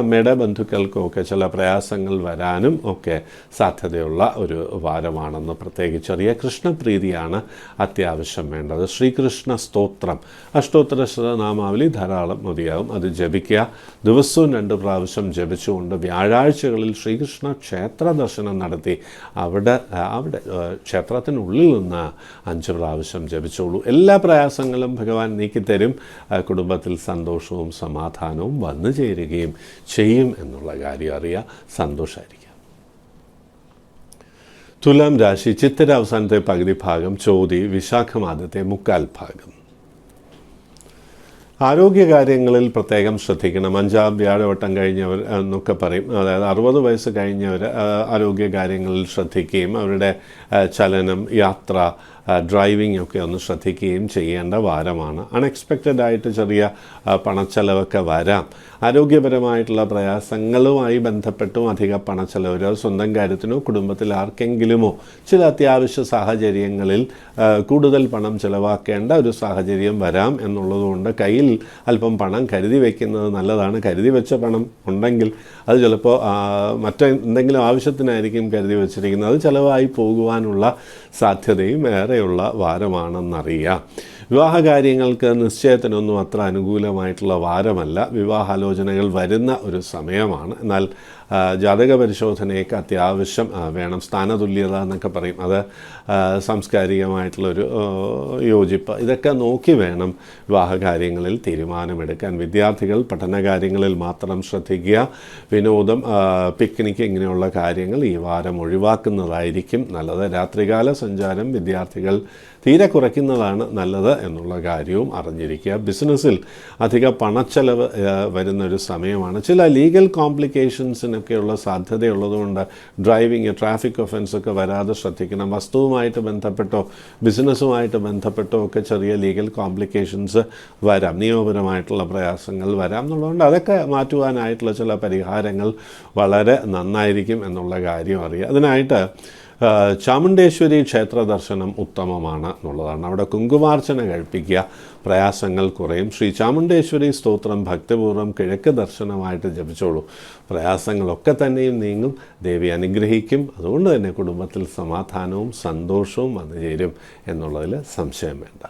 അമ്മയുടെ ബന്ധുക്കൾക്കൊക്കെ ചില പ്രയാസങ്ങൾ വരാനും ഒക്കെ സാധ്യതയുള്ള ഒരു വാരമാണെന്ന് പ്രത്യേകിച്ചറിയാം. കൃഷ്ണപ്രീതിയാണ് അത്യാവശ്യം വേണ്ടത്. ശ്രീകൃഷ്ണ സ്തോത്രം, അഷ്ടോത്തര നാമാവലി ധാരാളം മതിയാകും. അത് ജപിക്കുക. ദിവസവും 2 പ്രാവശ്യം ജപിച്ചുകൊണ്ട് വ്യാഴാഴ്ചകളിൽ ശ്രീകൃഷ്ണ ക്ഷേത്ര ദർശനം നടത്തി അവിടെ ക്ഷേത്രത്തിനുള്ളിൽ നിന്ന് 5 പ്രാവശ്യം ജപിച്ചോളൂ. എല്ലാ പ്രയാസങ്ങളും ഭഗവാൻ നീക്കിത്തരും. കുടുംബത്തിൽ സന്തോഷവും സമാധാനവും വന്നു ചേരുകയും ചെയ്യും എന്നുള്ള കാര്യം അറിയുക. സന്തോഷമായിരിക്കും. തുലാം രാശി ചിത്തിര അവസാനത്തെ പകുതി ഭാഗം, ചോതി വിശാഖം ആദ്യത്തെ മുക്കാൽ ഭാഗം. ആരോഗ്യകാര്യങ്ങളിൽ പ്രത്യേകം ശ്രദ്ധിക്കണം. 5-ാം വ്യാഴവട്ടം കഴിഞ്ഞവർ എന്നൊക്കെ പറയും, അതായത് 60 വയസ്സ് കഴിഞ്ഞവർ ആരോഗ്യകാര്യങ്ങളിൽ ശ്രദ്ധിക്കുകയും അവരുടെ ചലനം, യാത്ര, ഡ്രൈവിംഗ് ഒക്കെ ഒന്ന് ശ്രദ്ധിക്കുകയും ചെയ്യേണ്ട വാരമാണ്. അൺഎക്സ്പെക്റ്റഡായിട്ട് ചെറിയ പണച്ചെലവൊക്കെ വരാം. ആരോഗ്യപരമായിട്ടുള്ള പ്രയാസങ്ങളുമായി ബന്ധപ്പെട്ടും അധിക പണച്ചെലവ്, സ്വന്തം കാര്യത്തിനോ കുടുംബത്തിൽ ആർക്കെങ്കിലുമോ ചില അത്യാവശ്യ സാഹചര്യങ്ങളിൽ കൂടുതൽ പണം ചിലവാക്കേണ്ട ഒരു സാഹചര്യം വരാം എന്നുള്ളതുകൊണ്ട് കയ്യിൽ അല്പം പണം കരുതി വയ്ക്കുന്നത് നല്ലതാണ്. കരുതി വെച്ച പണം ഉണ്ടെങ്കിൽ അത് ചിലപ്പോൾ മറ്റെന്തെങ്കിലും ആവശ്യത്തിനായിരിക്കും കരുതി വച്ചിരിക്കുന്നത്, അത് ചിലവായി പോകുവാനുള്ള സാധ്യതയും ഏറെയുള്ള വാരമാണെന്നറിയാം. വിവാഹകാര്യങ്ങൾക്ക് നിശ്ചയത്തിനൊന്നും അത്ര അനുകൂലമായിട്ടുള്ള വാരമല്ല. വിവാഹാലോചനകൾ വരുന്ന ഒരു സമയമാണ്. എന്നാൽ ജാതക പരിശോധനയൊക്കെ അത്യാവശ്യം വേണം. സ്ഥാനതുല്യത എന്നൊക്കെ പറയും, അത് സാംസ്കാരികമായിട്ടുള്ളൊരു യോജിപ്പ്, ഇതൊക്കെ നോക്കി വേണം വിവാഹകാര്യങ്ങളിൽ തീരുമാനമെടുക്കാൻ. വിദ്യാർത്ഥികൾ പഠനകാര്യങ്ങളിൽ മാത്രം ശ്രദ്ധിക്കുക. വിനോദം, പിക്നിക്ക് ഇങ്ങനെയുള്ള കാര്യങ്ങൾ ഈ വാരം ഒഴിവാക്കുന്നതായിരിക്കും നല്ലത്. രാത്രികാല സഞ്ചാരം വിദ്യാർത്ഥികൾ തീരെ കുറയ്ക്കുന്നതാണ് നല്ലത് എന്നുള്ള കാര്യവും അറിഞ്ഞിരിക്കുക. ബിസിനസ്സിൽ അധിക പണച്ചെലവ് വരുന്നൊരു സമയമാണ്. ചില ലീഗൽ കോംപ്ലിക്കേഷൻസിനൊക്കെയുള്ള സാധ്യതയുള്ളതുകൊണ്ട് ഡ്രൈവിങ്, ട്രാഫിക് ഒഫൻസൊക്കെ വരാതെ ശ്രദ്ധിക്കണം. വസ്തുവുമായിട്ട് ബന്ധപ്പെട്ടോ ബിസിനസ്സുമായിട്ട് ബന്ധപ്പെട്ടോ ഒക്കെ ചെറിയ ലീഗൽ കോംപ്ലിക്കേഷൻസ് വരാം, നിയമപരമായിട്ടുള്ള പ്രയാസങ്ങൾ വരാം എന്നുള്ളതുകൊണ്ട് അതൊക്കെ മാറ്റുവാനായിട്ടുള്ള ചില പരിഹാരങ്ങൾ വളരെ നന്നായിരിക്കും എന്നുള്ള കാര്യം അറിയുക. അതിനായിട്ട് ചാമുണ്ടേശ്വരി ക്ഷേത്ര ദർശനം ഉത്തമമാണ് എന്നുള്ളതാണ്. അവിടെ കുങ്കുമാർച്ചന കഴിപ്പിക്കുക, പ്രയാസങ്ങൾ കുറയും. ശ്രീ ചാമുണ്ടേശ്വരി സ്തോത്രം ഭക്തിപൂർവ്വം കിഴക്ക് ദർശനമായിട്ട് ജപിച്ചോളൂ. പ്രയാസങ്ങളൊക്കെ തന്നെയും നീങ്ങും, ദേവി അനുഗ്രഹിക്കും. അതുകൊണ്ട് തന്നെ കുടുംബത്തിൽ സമാധാനവും സന്തോഷവും വന്നു ചേരും എന്നുള്ളതിൽ സംശയം വേണ്ട.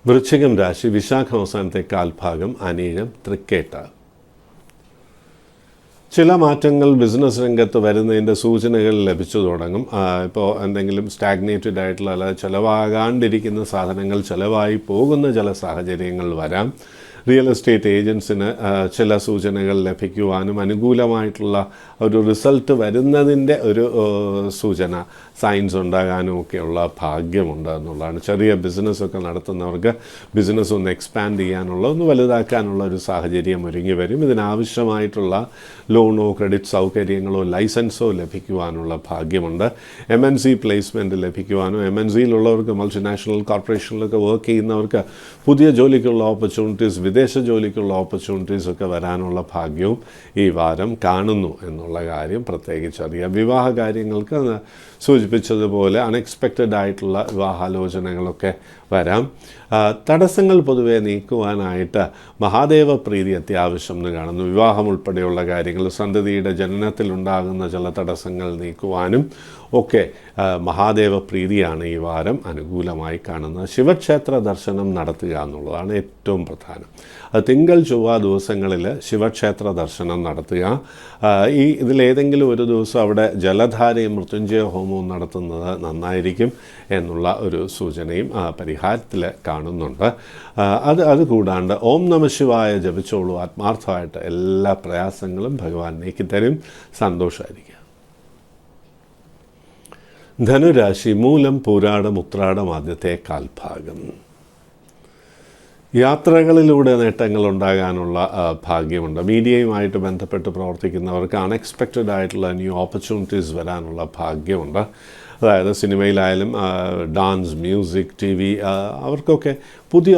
വൃശ്ചികം രാശി വിശാഖം അവസാനത്തെ കാൽഭാഗം, അനീഴം തൃക്കേട്ട. ചില മാറ്റങ്ങൾ ബിസിനസ് രംഗത്ത് വരുന്നതിൻ്റെ സൂചനകൾ ലഭിച്ചു തുടങ്ങും. ഇപ്പോൾ എന്തെങ്കിലും സ്റ്റാഗ്നേറ്റഡ് ആയിട്ടുള്ള, അല്ലാതെ ചിലവാകാണ്ടിരിക്കുന്ന സാധനങ്ങൾ ചിലവായി പോകുന്ന ചില സാഹചര്യങ്ങൾ വരാം. റിയൽ എസ്റ്റേറ്റ് ഏജൻസിന് ചില സൂചനകൾ ലഭിക്കുവാനും അനുകൂലമായിട്ടുള്ള ഒരു റിസൾട്ട് വരുന്നതിൻ്റെ ഒരു സൂചന, സയൻസ് ഉണ്ടാകാനും ഒക്കെയുള്ള ഭാഗ്യമുണ്ട് എന്നുള്ളതാണ്. ചെറിയ ബിസിനസ്സൊക്കെ നടത്തുന്നവർക്ക് ബിസിനസ് ഒന്ന് എക്സ്പാൻഡ് ചെയ്യാനുള്ള, ഒന്ന് വലുതാക്കാനുള്ള ഒരു സാഹചര്യം ഒരുങ്ങി വരും. ഇതിനാവശ്യമായിട്ടുള്ള ലോണോ ക്രെഡിറ്റ് സൗകര്യങ്ങളോ ലൈസൻസോ ലഭിക്കുവാനുള്ള ഭാഗ്യമുണ്ട്. MNC പ്ലേസ്മെൻറ്റ് ലഭിക്കുവാനോ, MNCയിലുള്ളവർക്ക്, മൾട്ടിനാഷണൽ കോർപ്പറേഷനിലൊക്കെ വർക്ക് ചെയ്യുന്നവർക്ക് പുതിയ ജോലിക്കുള്ള ഓപ്പർച്യൂണിറ്റീസ്, വിദേശ ജോലിക്കുള്ള ഓപ്പർച്യൂണിറ്റീസൊക്കെ വരാനുള്ള ഭാഗ്യവും ഈ വാരം കാണുന്നു എന്നുള്ള കാര്യം പ്രത്യേകിച്ചറിയാം. വിവാഹ കാര്യങ്ങൾക്ക് സൂചിപ്പിച്ചതുപോലെ അൺഎക്സ്പെക്റ്റഡ് ആയിട്ടുള്ള വിവാഹാലോചനകളൊക്കെ വരാം. തടസ്സങ്ങൾ പൊതുവെ നീക്കുവാനായിട്ട് മഹാദേവ പ്രീതി അത്യാവശ്യം എന്ന് കാണുന്നു. വിവാഹം ഉൾപ്പെടെയുള്ള കാര്യങ്ങൾ, സന്തതിയുടെ ജനനത്തിലുണ്ടാകുന്ന ചില തടസ്സങ്ങൾ നീക്കുവാനും ഒക്കെ മഹാദേവ പ്രീതിയാണ് ഈ വാരം അനുകൂലമായി കാണുന്നത്. ശിവക്ഷേത്ര ദർശനം നടത്തുക എന്നുള്ളതാണ് ഏറ്റവും പ്രധാനം. തിങ്കൾ ചൊവ്വ ദിവസങ്ങളിൽ ശിവക്ഷേത്ര ദർശനം നടത്തുക. ഇതിലേതെങ്കിലും ഒരു ദിവസം അവിടെ ജലധാരയും മൃത്യുഞ്ജയ ഹോമവും നടത്തുന്നത് നന്നായിരിക്കും എന്നുള്ള ഒരു സൂചനയും പരിഹാരത്തിൽ കാണുന്നുണ്ട്. അതുകൂടാണ്ട് ഓം നമഃ ശിവായ ജപിച്ചോളൂ. ആത്മാർത്ഥമായിട്ട് എല്ലാ പ്രയാസങ്ങളും ഭഗവാൻ നീക്കിത്തരും. സന്തോഷമായിരിക്കും. ധനുരാശി മൂലം പൂരാടം ഉത്രാടം ആദ്യത്തെ കാൽഭാഗം. യാത്രകളിലൂടെ നേട്ടങ്ങൾ ഉണ്ടാകാനുള്ള ഭാഗ്യമുണ്ട്. മീഡിയയുമായിട്ട് ബന്ധപ്പെട്ട് പ്രവർത്തിക്കുന്നവർക്ക് അൺഎക്സ്പെക്റ്റഡ് ആയിട്ടുള്ള ന്യൂ ഓപ്പർച്യൂണിറ്റീസ് വരാനുള്ള ഭാഗ്യമുണ്ട്. അതായത് സിനിമയിലായാലും ഡാൻസ്, മ്യൂസിക്, TV, അവർക്കൊക്കെ പുതിയ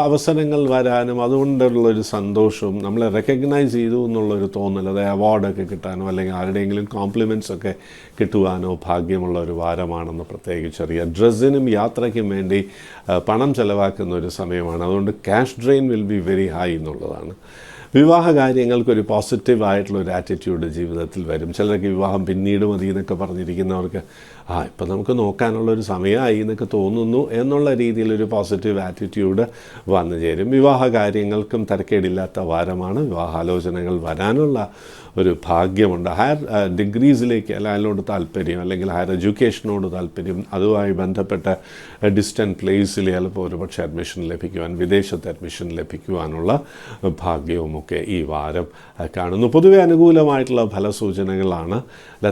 അവസരങ്ങൾ വരാനും അതുകൊണ്ടുള്ളൊരു സന്തോഷവും, നമ്മളെ റെക്കഗ്നൈസ് ചെയ്തു എന്നുള്ളൊരു തോന്നൽ, അതായത് അവാർഡൊക്കെ കിട്ടാനോ അല്ലെങ്കിൽ ആരുടെയെങ്കിലും കോംപ്ലിമെൻറ്റ്സ് ഒക്കെ കിട്ടുവാനോ ഭാഗ്യമുള്ള ഒരു വാരമാണെന്ന് പ്രത്യേകിച്ചറിയാം. ഡ്രസ്സിനും യാത്രയ്ക്കും വേണ്ടി പണം ചെലവാക്കുന്ന ഒരു സമയമാണ്. അതുകൊണ്ട് cash drain will be very high എന്നുള്ളതാണ്. വിവാഹ കാര്യങ്ങൾക്കൊരു പോസിറ്റീവായിട്ടുള്ളൊരു ആറ്റിറ്റ്യൂഡ് ജീവിതത്തിൽ വരും. ചിലർക്ക് വിവാഹം പിന്നീട് മതി എന്നൊക്കെ പറഞ്ഞിരിക്കുന്നവർക്ക് ഇപ്പം നമുക്ക് നോക്കാനുള്ളൊരു സമയമായി എന്നൊക്കെ തോന്നുന്നു എന്നുള്ള രീതിയിലൊരു പോസിറ്റീവ് ആറ്റിറ്റ്യൂഡ് വന്നു ചേരും. വിവാഹ കാര്യങ്ങൾക്കും തരക്കേടില്ലാത്ത വാരമാണ്. വിവാഹാലോചനകൾ വരാനുള്ള ഒരു ഭാഗ്യമുണ്ട്. ഹയർ ഡിഗ്രീസിലേക്ക് അതിനോട് താല്പര്യം, അല്ലെങ്കിൽ ഹയർ എഡ്യൂക്കേഷനോട് താല്പര്യം, അതുമായി ബന്ധപ്പെട്ട ഡിസ്റ്റൻറ്റ് പ്ലേസിൽ ചിലപ്പോൾ ഒരുപക്ഷെ അഡ്മിഷൻ ലഭിക്കുവാൻ, വിദേശത്ത് അഡ്മിഷൻ ലഭിക്കുവാനുള്ള ഭാഗ്യവുമൊക്കെ ഈ വാരം കാണുന്നു. പൊതുവെ അനുകൂലമായിട്ടുള്ള ഫലസൂചനകളാണ്.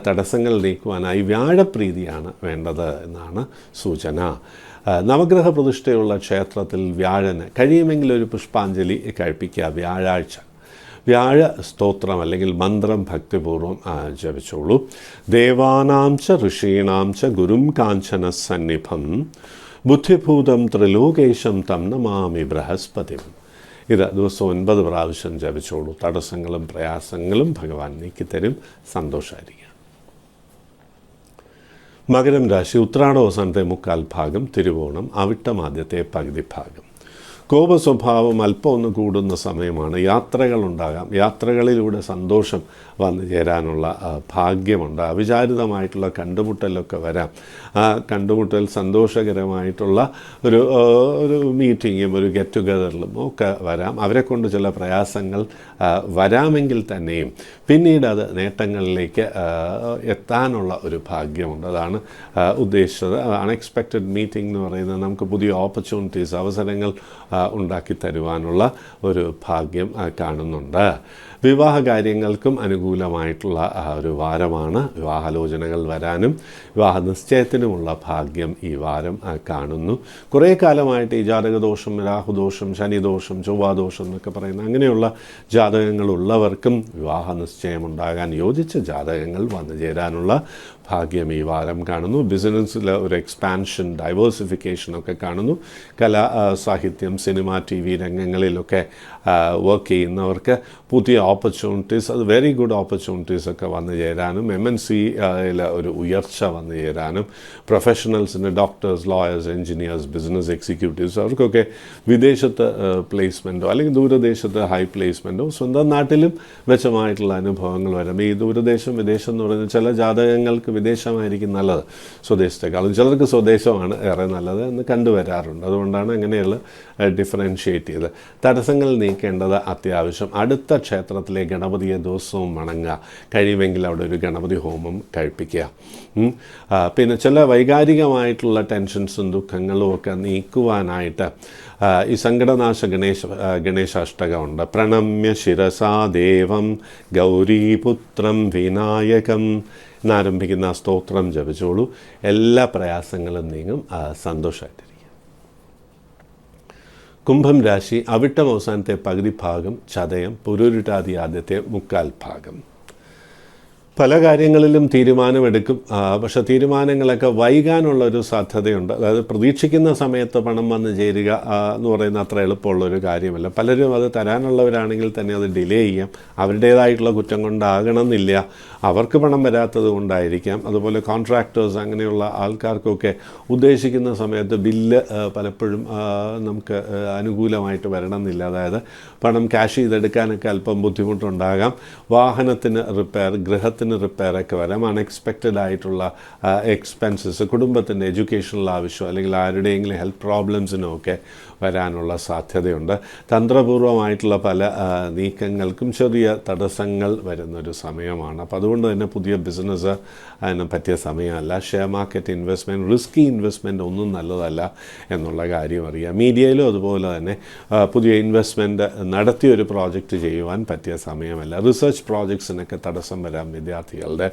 തടസ്സങ്ങൾ നീക്കുവാനായി വ്യാഴപ്രീതിയാണ് വേണ്ടത് എന്നാണ് സൂചന. നവഗ്രഹ പ്രതിഷ്ഠയുള്ള ക്ഷേത്രത്തിൽ വ്യാഴന് കഴിയുമെങ്കിൽ ഒരു പുഷ്പാഞ്ജലി കഴിപ്പിക്കുക. വ്യാഴാഴ്ച വ്യാഴ സ്തോത്രം അല്ലെങ്കിൽ മന്ത്രം ഭക്തിപൂർവ്വം ജപിച്ചോളൂ. ദേവാനാം ച ഋഷീണാം ച ഗുരും കാഞ്ചന സന്നിഭം ബുദ്ധിഭൂതം ത്രിലോകേശം തം നമാമി ബൃഹസ്പതിം. ഇത് ദിവസം 9 പ്രാവശ്യം ജപിച്ചോളൂ. തടസ്സങ്ങളും പ്രയാസങ്ങളും ഭഗവാൻ നീക്കിത്തരും. സന്തോഷമായിരിക്കുക. മകരം രാശി ഉത്രാട അവസാനത്തെ 1/4 ഭാഗം, തിരുവോണം അവിട്ടം ആദ്യത്തെ പകുതി ഭാഗം. കോപസ്വഭാവം അല്പം ഒന്ന് കൂടുന്ന സമയമാണ്. യാത്രകളുണ്ടാകാം. യാത്രകളിലൂടെ സന്തോഷം വന്നു ചേരാനുള്ള ഭാഗ്യമുണ്ട്. അവിചാരിതമായിട്ടുള്ള കണ്ടുമുട്ടലൊക്കെ വരാം. ആ കണ്ടുമുട്ടൽ സന്തോഷകരമായിട്ടുള്ള ഒരു മീറ്റിങ്ങും ഒരു ഗെറ്റ് ടുഗദറിലും ഒക്കെ വരാം. അവരെ കൊണ്ട് ചില പ്രയാസങ്ങൾ വരാമെങ്കിൽ തന്നെയും പിന്നീട് അത് നേട്ടങ്ങളിലേക്ക് എത്താനുള്ള ഒരു ഭാഗ്യമുണ്ട്. അതാണ് ഉദ്ദേശിച്ചത്. അൺഎക്സ്പെക്റ്റഡ് മീറ്റിംഗ് എന്ന് പറയുന്നത് നമുക്ക് പുതിയ ഓപ്പർച്യൂണിറ്റീസ്, അവസരങ്ങൾ ഉണ്ടാക്കി തരുവാനുള്ള ഒരു ഭാഗ്യം കാണുന്നുണ്ട്. വിവാഹ കാര്യങ്ങൾക്കും അനുകൂലമായിട്ടുള്ള ഒരു വാരമാണ്. വിവാഹാലോചനകൾ വരാനും വിവാഹ നിശ്ചയത്തിനുമുള്ള ഭാഗ്യം ഈ വാരം കാണുന്നു. കുറേ കാലമായിട്ട് ഈ ജാതകദോഷം, രാഹുദോഷം, ശനിദോഷം, ചൊവ്വാദോഷം എന്നൊക്കെ പറയുന്ന അങ്ങനെയുള്ള ജാതകങ്ങളുള്ളവർക്കും വിവാഹ നിശ്ചയമുണ്ടാകാൻ യോജിച്ച ജാതകങ്ങൾ വന്നു ചേരാനുള്ള ഭാഗ്യം ഈ വാരം കാണുന്നു. ബിസിനസ്സിൽ ഒരു എക്സ്പാൻഷൻ, ഡൈവേഴ്സിഫിക്കേഷനൊക്കെ കാണുന്നു. കല, സാഹിത്യം, സിനിമ, TV രംഗങ്ങളിലൊക്കെ വർക്ക് ചെയ്യുന്നവർക്ക് പുതിയ ഓപ്പർച്യൂണിറ്റീസ്, അത് വെരി ഗുഡ് ഓപ്പർച്യൂണിറ്റീസ് ഒക്കെ വന്നു ചേരാനും, MNC-യിൽ ഒരു ഉയർച്ച വന്നു ചേരാനും, പ്രൊഫഷണൽസിന് doctors, lawyers, engineers, business executives അവർക്കൊക്കെ വിദേശത്ത് പ്ലേസ്മെൻറ്റോ അല്ലെങ്കിൽ ദൂരദേശത്ത് ഹൈ പ്ലേസ്മെൻറ്റോ, സ്വന്തം നാട്ടിലും മെച്ചമായിട്ടുള്ള അനുഭവങ്ങൾ വരാം. ഈ ദൂരദേശം, വിദേശം എന്ന് പറയുന്നത് ചില ജാതകങ്ങൾക്ക് വിദേശമായിരിക്കും നല്ലത് സ്വദേശത്തെക്കാളും, ചിലർക്ക് സ്വദേശമാണ് ഏറെ നല്ലത് എന്ന് കണ്ടുവരാറുണ്ട്. അതുകൊണ്ടാണ് അങ്ങനെയുള്ള ഡിഫറൻഷ്യേറ്റ് ചെയ്ത് തടസ്സങ്ങൾ നീക്കേണ്ടത് അത്യാവശ്യം. അടുത്ത ക്ഷേത്രത്തിലെ ഗണപതിയെ ദിവസവും വണങ്ങുക. കഴിയുമെങ്കിൽ അവിടെ ഒരു ഗണപതി ഹോമം കഴിപ്പിക്കുക. പിന്നെ ചില വൈകാരികമായിട്ടുള്ള ടെൻഷൻസും ദുഃഖങ്ങളും ഒക്കെ നീക്കുവാനായിട്ട് ഈ സങ്കടനാശ ഗണേശാഷ്ടകമുണ്ട്. പ്രണമ്യ ശിരസാ ദേവം ഗൗരീപുത്രം വിനായകം എന്നാരംഭിക്കുന്ന സ്തോത്രം ജപിച്ചോളൂ. എല്ലാ പ്രയാസങ്ങളും നീങ്ങും. സന്തോഷമായിട്ടിരിക്കും. കുംഭം രാശി അവിട്ടം അവസാനത്തെ പകുതി ഭാഗം, ചതയം പുരുരുട്ടാതി ആദ്യത്തെ 1/4 ഭാഗം. പല കാര്യങ്ങളിലും തീരുമാനമെടുക്കും. പക്ഷേ തീരുമാനങ്ങളൊക്കെ വൈകാനുള്ളൊരു സാധ്യതയുണ്ട്. അതായത് പ്രതീക്ഷിക്കുന്ന സമയത്ത് പണം വന്നു ചേരുക എന്ന് പറയുന്ന അത്ര എളുപ്പമുള്ളൊരു കാര്യമല്ല. പലരും അത് തരാനുള്ളവരാണെങ്കിൽ തന്നെ അത് ഡിലേ ചെയ്യാം. അവരുടേതായിട്ടുള്ള കുറ്റം കൊണ്ടാകണമെന്നില്ല, അവർക്ക് പണം വരാത്തത് കൊണ്ടായിരിക്കാം. അതുപോലെ കോൺട്രാക്ടേഴ്സ്, അങ്ങനെയുള്ള ആൾക്കാർക്കൊക്കെ ഉദ്ദേശിക്കുന്ന സമയത്ത് ബില്ല് പലപ്പോഴും നമുക്ക് അനുകൂലമായിട്ട് വരണമെന്നില്ല. അതായത് പണം ക്യാഷ് ചെയ്തെടുക്കാനൊക്കെ അല്പം ബുദ്ധിമുട്ടുണ്ടാകാം. വാഹനത്തിന് റിപ്പയർ, ഗൃഹത്തിന് റിപ്പയറൊക്കെ വരാം. അൺഎക്സ്പെക്റ്റഡ് ആയിട്ടുള്ള എക്സ്പെൻസസ്, കുടുംബത്തിൻ്റെ എഡ്യൂക്കേഷണൽ ആവശ്യം അല്ലെങ്കിൽ ആരുടെയെങ്കിലും ഹെൽത്ത് പ്രോബ്ലംസിനും ഒക്കെ വരാനുള്ള സാധ്യതയുണ്ട്. തന്ത്രപൂർവമായിട്ടുള്ള പല നീക്കങ്ങൾക്കും ചെറിയ തടസ്സങ്ങൾ വരുന്നൊരു സമയമാണ്. അപ്പോൾ അതുകൊണ്ട് തന്നെ പുതിയ ബിസിനസ് അതിന് പറ്റിയ സമയമല്ല. Share market investment, risky investment ഒന്നും നല്ലതല്ല എന്നുള്ള കാര്യം അറിയാം. മീഡിയയിലും അതുപോലെ തന്നെ പുതിയ ഇൻവെസ്റ്റ്മെൻറ്റ് നടത്തിയൊരു പ്രോജക്റ്റ് ചെയ്യുവാൻ പറ്റിയ സമയമല്ല. റിസർച്ച് പ്രോജക്ട്സിനൊക്കെ തടസ്സം വരാം വിദ്യാർത്ഥികളുടെ.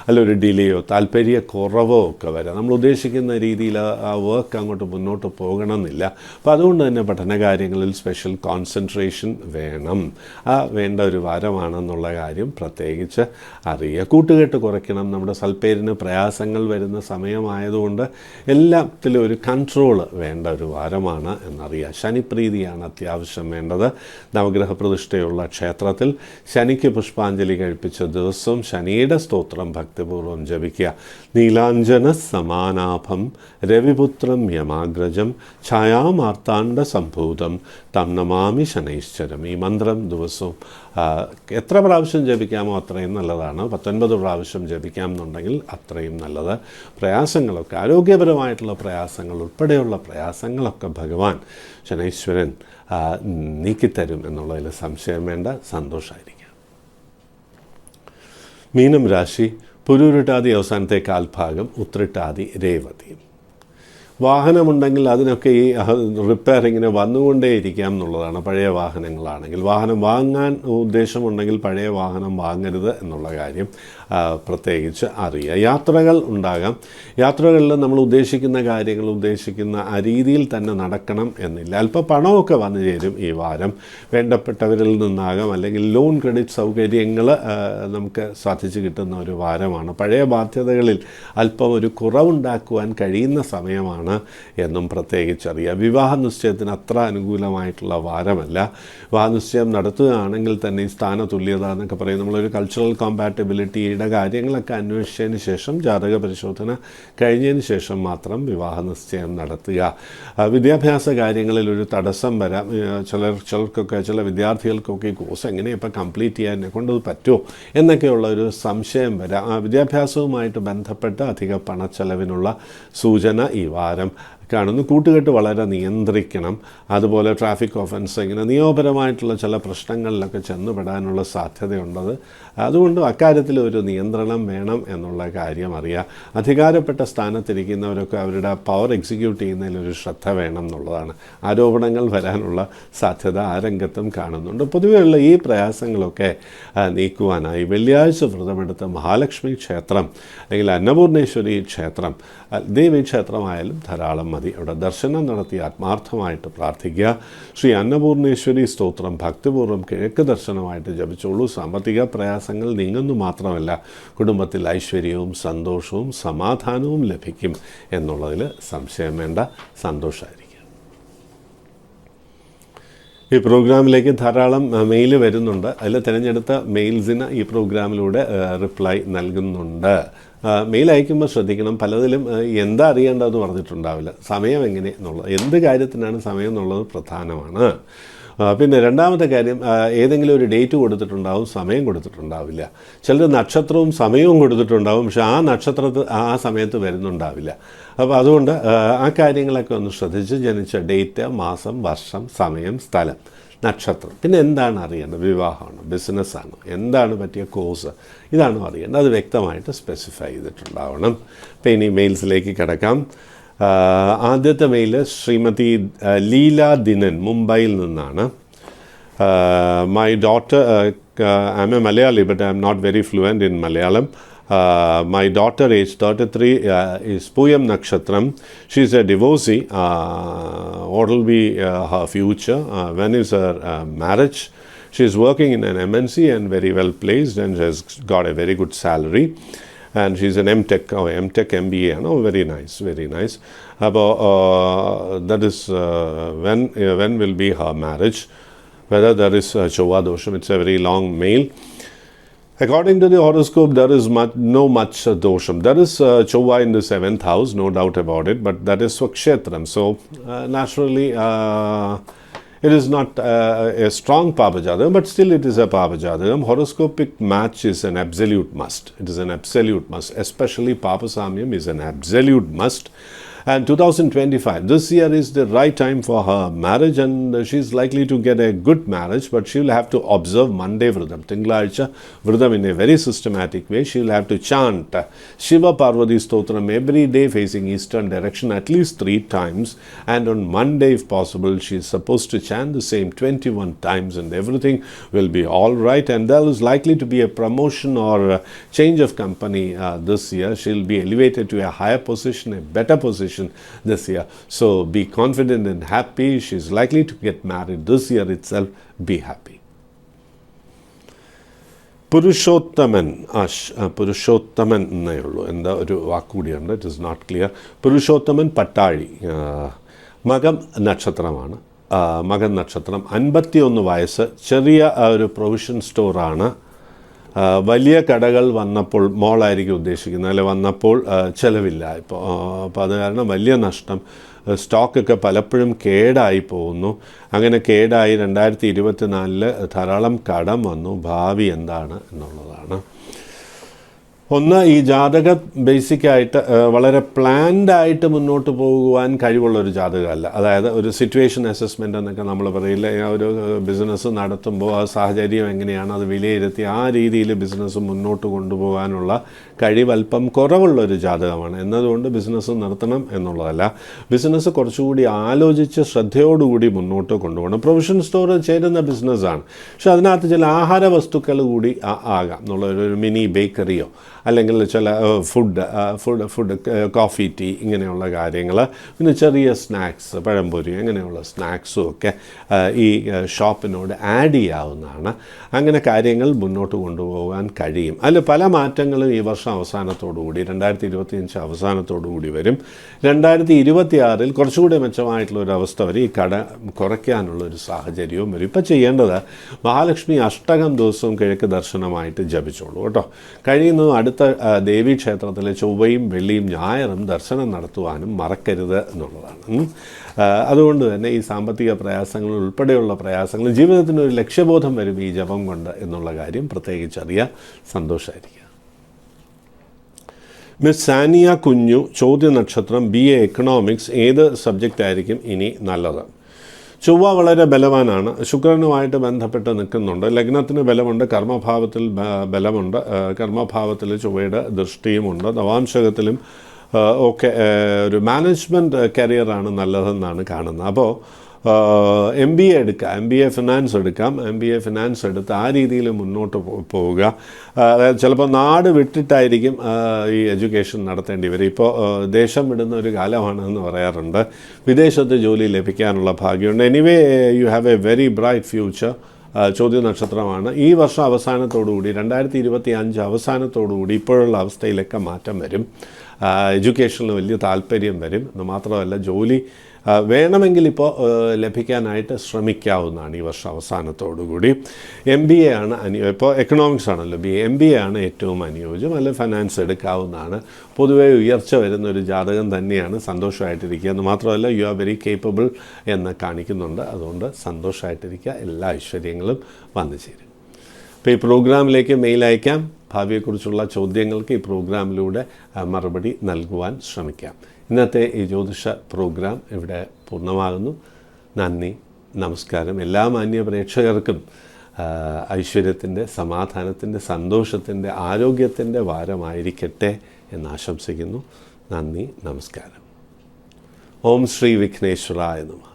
അല്ലൊരു ഡിലേയോ താല്പര്യക്കുറവോ ഒക്കെ വരാം. നമ്മൾ ഉദ്ദേശിക്കുന്ന രീതിയിൽ ആ വർക്ക് അങ്ങോട്ട് മുന്നോട്ട് പോകണമെന്നില്ല. അപ്പോൾ അതുകൊണ്ട് തന്നെ പഠനകാര്യങ്ങളിൽ സ്പെഷ്യൽ കോൺസെൻട്രേഷൻ വേണം. വേണ്ട ഒരു വാരമാണെന്നുള്ള കാര്യം പ്രത്യേകിച്ച് അറിയുക. കൂട്ടുകെട്ട് കുറയ്ക്കണം. നമ്മുടെ സൽപ്പേരിന് പ്രയാസങ്ങൾ വരുന്ന സമയമായതുകൊണ്ട് എല്ലാത്തിലും ഒരു കൺട്രോൾ വേണ്ട ഒരു വാരമാണ് എന്നറിയുക. ശനിപ്രീതിയാണ് അത്യാവശ്യം വേണ്ടത്. നവഗ്രഹ പ്രതിഷ്ഠയുള്ള ക്ഷേത്രത്തിൽ ശനിക്ക് പുഷ്പാഞ്ജലി കഴിപ്പിച്ച ദിവസം ശനിയുടെ സ്തോത്രം ഭക്തിപൂർവ്വം ജപിക്കുക. നീലാഞ്ജന സമാനാഭം രവിപുത്രം യമാഗ്രജം ഛായാമാർത്താണ്ഡ സംഭൂതം തം നമാമി ശനൈശ്വരം. ഈ മന്ത്രം ദിവസവും എത്ര പ്രാവശ്യം ജപിക്കാമോ അത്രയും നല്ലതാണ്. 19 പ്രാവശ്യം ജപിക്കാം എന്നുണ്ടെങ്കിൽ അത്രയും നല്ലത്. പ്രയാസങ്ങളൊക്കെ, ആരോഗ്യപരമായിട്ടുള്ള പ്രയാസങ്ങൾ ഉൾപ്പെടെയുള്ള പ്രയാസങ്ങളൊക്കെ ഭഗവാൻ ശനൈശ്വരൻ നീക്കിത്തരും എന്നുള്ളതിൽ സംശയം വേണ്ട. സന്തോഷമായിരിക്കും. മീനം രാശി, പുരുരുട്ടാതി അവസാനത്തെ കാൽഭാഗം, ഉത്രട്ടാതി രേവതി. വാഹനമുണ്ടെങ്കിൽ അതിനൊക്കെ ഈ റിപ്പയറിങ്ങിന് വന്നുകൊണ്ടേയിരിക്കാം എന്നുള്ളതാണ്. പഴയ വാഹനങ്ങളാണെങ്കിൽ, വാഹനം വാങ്ങാൻ ഉദ്ദേശമുണ്ടെങ്കിൽ പഴയ വാഹനം വാങ്ങരുത് എന്നുള്ള കാര്യം പ്രത്യേകിച്ച് അറിയുക. യാത്രകൾ ഉണ്ടാകാം. യാത്രകളിൽ നമ്മൾ ഉദ്ദേശിക്കുന്ന കാര്യങ്ങൾ ഉദ്ദേശിക്കുന്ന ആ രീതിയിൽ തന്നെ നടക്കണം എന്നില്ല. അല്പം പണമൊക്കെ വന്നു ചേരും ഈ വാരം. വേണ്ടപ്പെട്ടവരിൽ നിന്നാകാം, അല്ലെങ്കിൽ ലോൺ ക്രെഡിറ്റ് സൗകര്യങ്ങൾ നമുക്ക് സാധിച്ചു കിട്ടുന്ന ഒരു വാരമാണ്. പഴയ ബാധ്യതകളിൽ അല്പം ഒരു കുറവുണ്ടാക്കുവാൻ കഴിയുന്ന സമയമാണ് എന്നും പ്രത്യേകിച്ചറിയാം. വിവാഹ നിശ്ചയത്തിന് അത്ര അനുകൂലമായിട്ടുള്ള വാരമല്ല. വിവാഹ നിശ്ചയം നടത്തുകയാണെങ്കിൽ തന്നെ ഈ സ്ഥാനതുല്യത എന്നൊക്കെ പറയും. നമ്മളൊരു കൾച്ചറൽ കോമ്പാറ്റബിലിറ്റിയുടെ കാര്യങ്ങളൊക്കെ അന്വേഷിച്ചതിന് ശേഷം, ജാതക പരിശോധന കഴിഞ്ഞതിന് ശേഷം മാത്രം വിവാഹ നിശ്ചയം നടത്തുക. വിദ്യാഭ്യാസ കാര്യങ്ങളിൽ ഒരു തടസ്സം വരാം. ചിലർക്കൊക്കെ, ചില വിദ്യാർത്ഥികൾക്കൊക്കെ ഈ കോഴ്സ് എങ്ങനെ ഇപ്പം കംപ്ലീറ്റ് ചെയ്യാൻ കൊണ്ടത് പറ്റുമോ എന്നൊക്കെയുള്ള ഒരു സംശയം വരാം. വിദ്യാഭ്യാസവുമായിട്ട് ബന്ധപ്പെട്ട് അധിക പണച്ചെലവിനുള്ള സൂചന ഈ വാരം കാണുന്നു. കൂട്ടുകെട്ട് വളരെ നിയന്ത്രിക്കണം. അതുപോലെ ട്രാഫിക് ഒഫൻസ്, ഇങ്ങനെ നിയമപരമായിട്ടുള്ള ചില പ്രശ്നങ്ങളിലൊക്കെ ചെന്നുപെടാനുള്ള സാധ്യതയുള്ളത്. അതുകൊണ്ട് അക്കാര്യത്തിൽ ഒരു നിയന്ത്രണം വേണം എന്നുള്ള കാര്യം അറിയാം. അധികാരപ്പെട്ട സ്ഥാനത്തിരിക്കുന്നവരൊക്കെ അവരുടെ പവർ എക്സിക്യൂട്ട് ചെയ്യുന്നതിലൊരു ശ്രദ്ധ വേണം എന്നുള്ളതാണ്. ആരോപണങ്ങൾ വരാനുള്ള സാധ്യത ആ രംഗത്തും കാണുന്നുണ്ട്. പൊതുവെയുള്ള ഈ പ്രയാസങ്ങളൊക്കെ നീക്കുവാനായി വെള്ളിയാഴ്ച വ്രതമെടുത്ത് മഹാലക്ഷ്മി ക്ഷേത്രം അല്ലെങ്കിൽ അന്നപൂർണേശ്വരി ക്ഷേത്രം, ദേവി ക്ഷേത്രമായാലും ധാരാളം മതി. അവിടെ ദർശനം നടത്തി ആത്മാർത്ഥമായിട്ട് പ്രാർത്ഥിക്കുക. ശ്രീ അന്നപൂർണേശ്വരി സ്തോത്രം ഭക്തിപൂർവ്വം കിഴക്ക് ദർശനമായിട്ട് ജപിച്ചോളൂ. സാമ്പത്തിക പ്രയാസങ്ങൾ നീങ്ങുന്നു മാത്രമല്ല, കുടുംബത്തിൽ ഐശ്വര്യവും സന്തോഷവും സമാധാനവും ലഭിക്കും എന്നുള്ളതിൽ സംശയം വേണ്ട. സന്തോഷമായിരിക്കും. ഈ പ്രോഗ്രാമിലേക്ക് ധാരാളം മെയിൽ വരുന്നുണ്ട്. അതിൽ തിരഞ്ഞെടുത്ത മെയിൽസിന് ഈ പ്രോഗ്രാമിലൂടെ റിപ്ലൈ നൽകുന്നുണ്ട്. മെയിൽ അയക്കുമ്പോൾ ശ്രദ്ധിക്കണം, പലതിലും എന്താ അറിയേണ്ടതെന്ന് പറഞ്ഞിട്ടുണ്ടാവില്ല. സമയം എങ്ങനെ എന്നുള്ളത്, എന്ത് കാര്യത്തിനാണ് സമയം എന്നുള്ളത് പ്രധാനമാണ്. പിന്നെ രണ്ടാമത്തെ കാര്യം, ഏതെങ്കിലും ഒരു ഡേറ്റ് കൊടുത്തിട്ടുണ്ടാവും, സമയം കൊടുത്തിട്ടുണ്ടാവില്ല. ചിലർ നക്ഷത്രവും സമയവും കൊടുത്തിട്ടുണ്ടാവും, പക്ഷെ ആ നക്ഷത്രത്തിൽ ആ സമയത്ത് വരുന്നുണ്ടാവില്ല. അപ്പോൾ അതുകൊണ്ട് ആ കാര്യങ്ങളൊക്കെ ഒന്ന് ശ്രദ്ധിച്ച്, ജനിച്ച ഡേറ്റ്, മാസം, വർഷം, സമയം, സ്ഥലം, നക്ഷത്രം, പിന്നെ എന്താണ് അറിയേണ്ടത്, വിവാഹമാണോ, ബിസിനസ്സാണോ, എന്താണ് പറ്റിയ കോഴ്സ്, ഇതാണോ അറിയേണ്ടത്, അത് വ്യക്തമായിട്ട് സ്പെസിഫൈ ചെയ്തിട്ടുണ്ടാവണം. അപ്പോൾ ഇനി മെയിൽസിലേക്ക് കിടക്കാം. ആദ്യത്തെ മെയിൽ ശ്രീമതി ലീല ദിനൻ, മുംബൈയിൽ നിന്നാണ്. My daughter, I am a Malayali but I am not very fluent in Malayalam. My daughter, age 33, is Puyam Nakshatram. She is a divorcee. What will be her future? When is her marriage? She is working in an MNC and very well placed and has got a very good salary. And she is an MTech, MTech MBA. No, very nice, very nice. That is when will be her marriage? Whether there is Chova Dosham, it's a very long mail. According to the horoscope, there is no much dosham. There is Chova in the 7th house, no doubt about it, but that is Swakshetram. So, naturally, it is not a strong Papajadagam, but still it is a Papajadagam. Horoscopic match is an absolute must. It is an absolute must. Especially Papasamyam is an absolute must. And 2025, this year is the right time for her marriage, and she is likely to get a good marriage, but she will have to observe Monday Vridam, Tingalazha Vridam, in a very systematic way. She will have to chant Shiva Parvati Stotram every day facing eastern direction at least 3 times, and on Monday, if possible, she is supposed to chant the same 21 times, and everything will be all right. And there is likely to be a promotion or a change of company this year. She will be elevated to a higher position, a better position this year. So be confident and happy. She is likely to get married this year itself. Be happy. Purushothaman, Purushothaman എന്നേ ഉള്ളൂ, എന്താ ഒരു വാക്കുകൂടിയുണ്ട്, it is not clear. Purushothaman Pattazhi, മകം നക്ഷത്രമാണ്. മകൻ നക്ഷത്രം, 51 വയസ്സ്, ചെറിയ ഒരു പ്രൊവിഷൻ സ്റ്റോറാണ്. വലിയ കടകൾ വന്നപ്പോൾ മോളായിരിക്കും ഉദ്ദേശിക്കുന്നത്, അല്ലെ വന്നപ്പോൾ ചിലവില്ല ഇപ്പോൾ. അപ്പോൾ അത് കാരണം വലിയ നഷ്ടം, സ്റ്റോക്കൊക്കെ പലപ്പോഴും കേടായി പോകുന്നു. അങ്ങനെ കേടായി 2024 ധാരാളം കടം വന്നു. ഭാവി എന്താണ് എന്നുള്ളതാണ്. ഒന്ന്, ഈ ജാതക ബേസിക്കായിട്ട് വളരെ പ്ലാൻഡായിട്ട് മുന്നോട്ട് പോകുവാൻ കഴിവുള്ളൊരു ജാതകമല്ല. അതായത് ഒരു സിറ്റുവേഷൻ അസസ്മെൻ്റ് എന്നൊക്കെ നമ്മൾ പറയില്ല, ഒരു ബിസിനസ് നടത്തുമ്പോൾ ആ സാഹചര്യം എങ്ങനെയാണ് അത് വിലയിരുത്തി ആ രീതിയിൽ ബിസിനസ് മുന്നോട്ട് കൊണ്ടുപോകാനുള്ള കഴിവൽപ്പം കുറവുള്ളൊരു ജാതകമാണ്. എന്നതുകൊണ്ട് ബിസിനസ് നിർത്തണം എന്നുള്ളതല്ല, ബിസിനസ് കുറച്ചുകൂടി ആലോചിച്ച് ശ്രദ്ധയോടുകൂടി മുന്നോട്ട് കൊണ്ടുപോകണം. പ്രൊവിഷൻ സ്റ്റോർ ചേരുന്ന ബിസിനസ്സാണ്, പക്ഷെ അതിനകത്ത് ചില ആഹാര വസ്തുക്കൾ കൂടി ആകാം എന്നുള്ളൊരു മിനി ബേക്കറിയോ അല്ലെങ്കിൽ ചില ഫുഡ് കോഫി, ടീ ഇങ്ങനെയുള്ള കാര്യങ്ങൾ, പിന്നെ ചെറിയ സ്നാക്സ്, പഴംപൊരി അങ്ങനെയുള്ള സ്നാക്സും ഒക്കെ ഈ ഷോപ്പിനോട് ആഡ് ചെയ്യാവുന്നതാണ്. അങ്ങനെ കാര്യങ്ങൾ മുന്നോട്ട് കൊണ്ടുപോകാൻ കഴിയും. അതിൽ പല മാറ്റങ്ങളും ഈ വർഷം അവസാനത്തോടുകൂടി 2025 അവസാനത്തോടുകൂടി വരും. 2026 കുറച്ചുകൂടി മെച്ചമായിട്ടുള്ള ഒരു അവസ്ഥ വരെ ഈ കട കുറയ്ക്കാനുള്ളൊരു സാഹചര്യവും വരും. ഇപ്പം ചെയ്യേണ്ടത് മഹാലക്ഷ്മി അഷ്ടകം ദിവസവും കിഴക്ക് ദർശനമായിട്ട് ജപിച്ചോളൂ കേട്ടോ. കഴിയുന്നതും അടുത്ത ദേവീക്ഷേത്രത്തിലെ ചൊവ്വയും വെള്ളിയും ഞായറും ദർശനം നടത്തുവാനും മറക്കരുത് എന്നുള്ളതാണ്. അതുകൊണ്ട് തന്നെ ഈ സാമ്പത്തിക പ്രയാസങ്ങൾ ഉൾപ്പെടെയുള്ള പ്രയാസങ്ങൾ, ജീവിതത്തിന് ഒരു ലക്ഷ്യബോധം വരും ഈ ജപം കൊണ്ട് എന്നുള്ള കാര്യം പ്രത്യേകിച്ചറിയാൻ സന്തോഷമായിരിക്കുക. മിസ് സാനിയ കുഞ്ഞു, ചോദ്യ നക്ഷത്രം, BA എക്കണോമിക്സ്. ഏത് സബ്ജക്റ്റ് ആയിരിക്കും ഇനി നല്ലത്? ചൊവ്വ വളരെ ബലവാനാണ്, ശുക്രനുമായിട്ട് ബന്ധപ്പെട്ട് നിൽക്കുന്നുണ്ട്, ലഗ്നത്തിന് ബലമുണ്ട്, കർമ്മഭാവത്തിൽ ബലമുണ്ട്, കർമ്മഭാവത്തിൽ ചൊവ്വയുടെ ദൃഷ്ടിയുമുണ്ട്, നവാംശകത്തിലും ഒക്കെ ഒരു മാനേജ്മെൻറ്റ് കരിയറാണ് നല്ലതെന്നാണ് കാണുന്നത്. അപ്പോൾ MBA എടുക്കാം, MBA ഫിനാൻസ് എടുക്കാം. MBA ഫിനാൻസ് എടുത്ത് ആ രീതിയിൽ മുന്നോട്ട് പോവുക. അതായത് ചിലപ്പോൾ നാട് വിട്ടിട്ടായിരിക്കും ഈ എഡ്യൂക്കേഷൻ നടത്തേണ്ടി വരും. ഇപ്പോൾ ദേശം വിടുന്ന ഒരു കാലമാണെന്ന് പറയാറുണ്ട്. വിദേശത്ത് ജോലി ലഭിക്കാനുള്ള ഭാഗ്യമുണ്ട്. Anyway you have a very bright future. ചോദ്യ നക്ഷത്രമാണ്. ഈ വർഷം അവസാനത്തോടുകൂടി 2025 അവസാനത്തോടുകൂടി ഇപ്പോഴുള്ള അവസ്ഥയിലൊക്കെ മാറ്റം വരും. എഡ്യൂക്കേഷനിൽ വലിയ താല്പര്യം വരും. എന്ന് മാത്രമല്ല ജോലി വേണമെങ്കിൽ ഇപ്പോൾ ലഭിക്കാനായിട്ട് ശ്രമിക്കാവുന്നതാണ് ഈ വർഷം അവസാനത്തോടുകൂടി. MBA ആണ് ഇപ്പോൾ എക്കണോമിക്സ് ആണല്ലോ MBA ആണ് ഏറ്റവും അനുയോജ്യം. അല്ലെങ്കിൽ ഫൈനാൻസ് എടുക്കാവുന്നതാണ്. പൊതുവേ ഉയർച്ച വരുന്നൊരു ജാതകം തന്നെയാണ്. സന്തോഷമായിട്ടിരിക്കുക. എന്ന് മാത്രമല്ല യു ആർ വെരി കേപ്പബിൾ എന്ന് കാണിക്കുന്നുണ്ട്. അതുകൊണ്ട് സന്തോഷമായിട്ടിരിക്കുക. എല്ലാ ഐശ്വര്യങ്ങളും വന്നു ചേരും. അപ്പോൾ ഈ പ്രോഗ്രാമിലേക്ക് മെയിൽ അയക്കാം. ഭാവിയെക്കുറിച്ചുള്ള ചോദ്യങ്ങൾക്ക് ഈ പ്രോഗ്രാമിലൂടെ മറുപടി നൽകുവാൻ ശ്രമിക്കാം. ഇന്നത്തെ ഈ ജ്യോതിഷ പ്രോഗ്രാം ഇവിടെ പൂർണ്ണമാകുന്നു. നന്ദി, നമസ്കാരം. എല്ലാ മാന്യ പ്രേക്ഷകർക്കും ഐശ്വര്യത്തിൻ്റെ, സമാധാനത്തിൻ്റെ, സന്തോഷത്തിൻ്റെ, ആരോഗ്യത്തിൻ്റെ വാരമായിരിക്കട്ടെ എന്ന് ആശംസിക്കുന്നു. നന്ദി, നമസ്കാരം. ഓം ശ്രീ വിഘ്നേശ്വരായ നമഃ.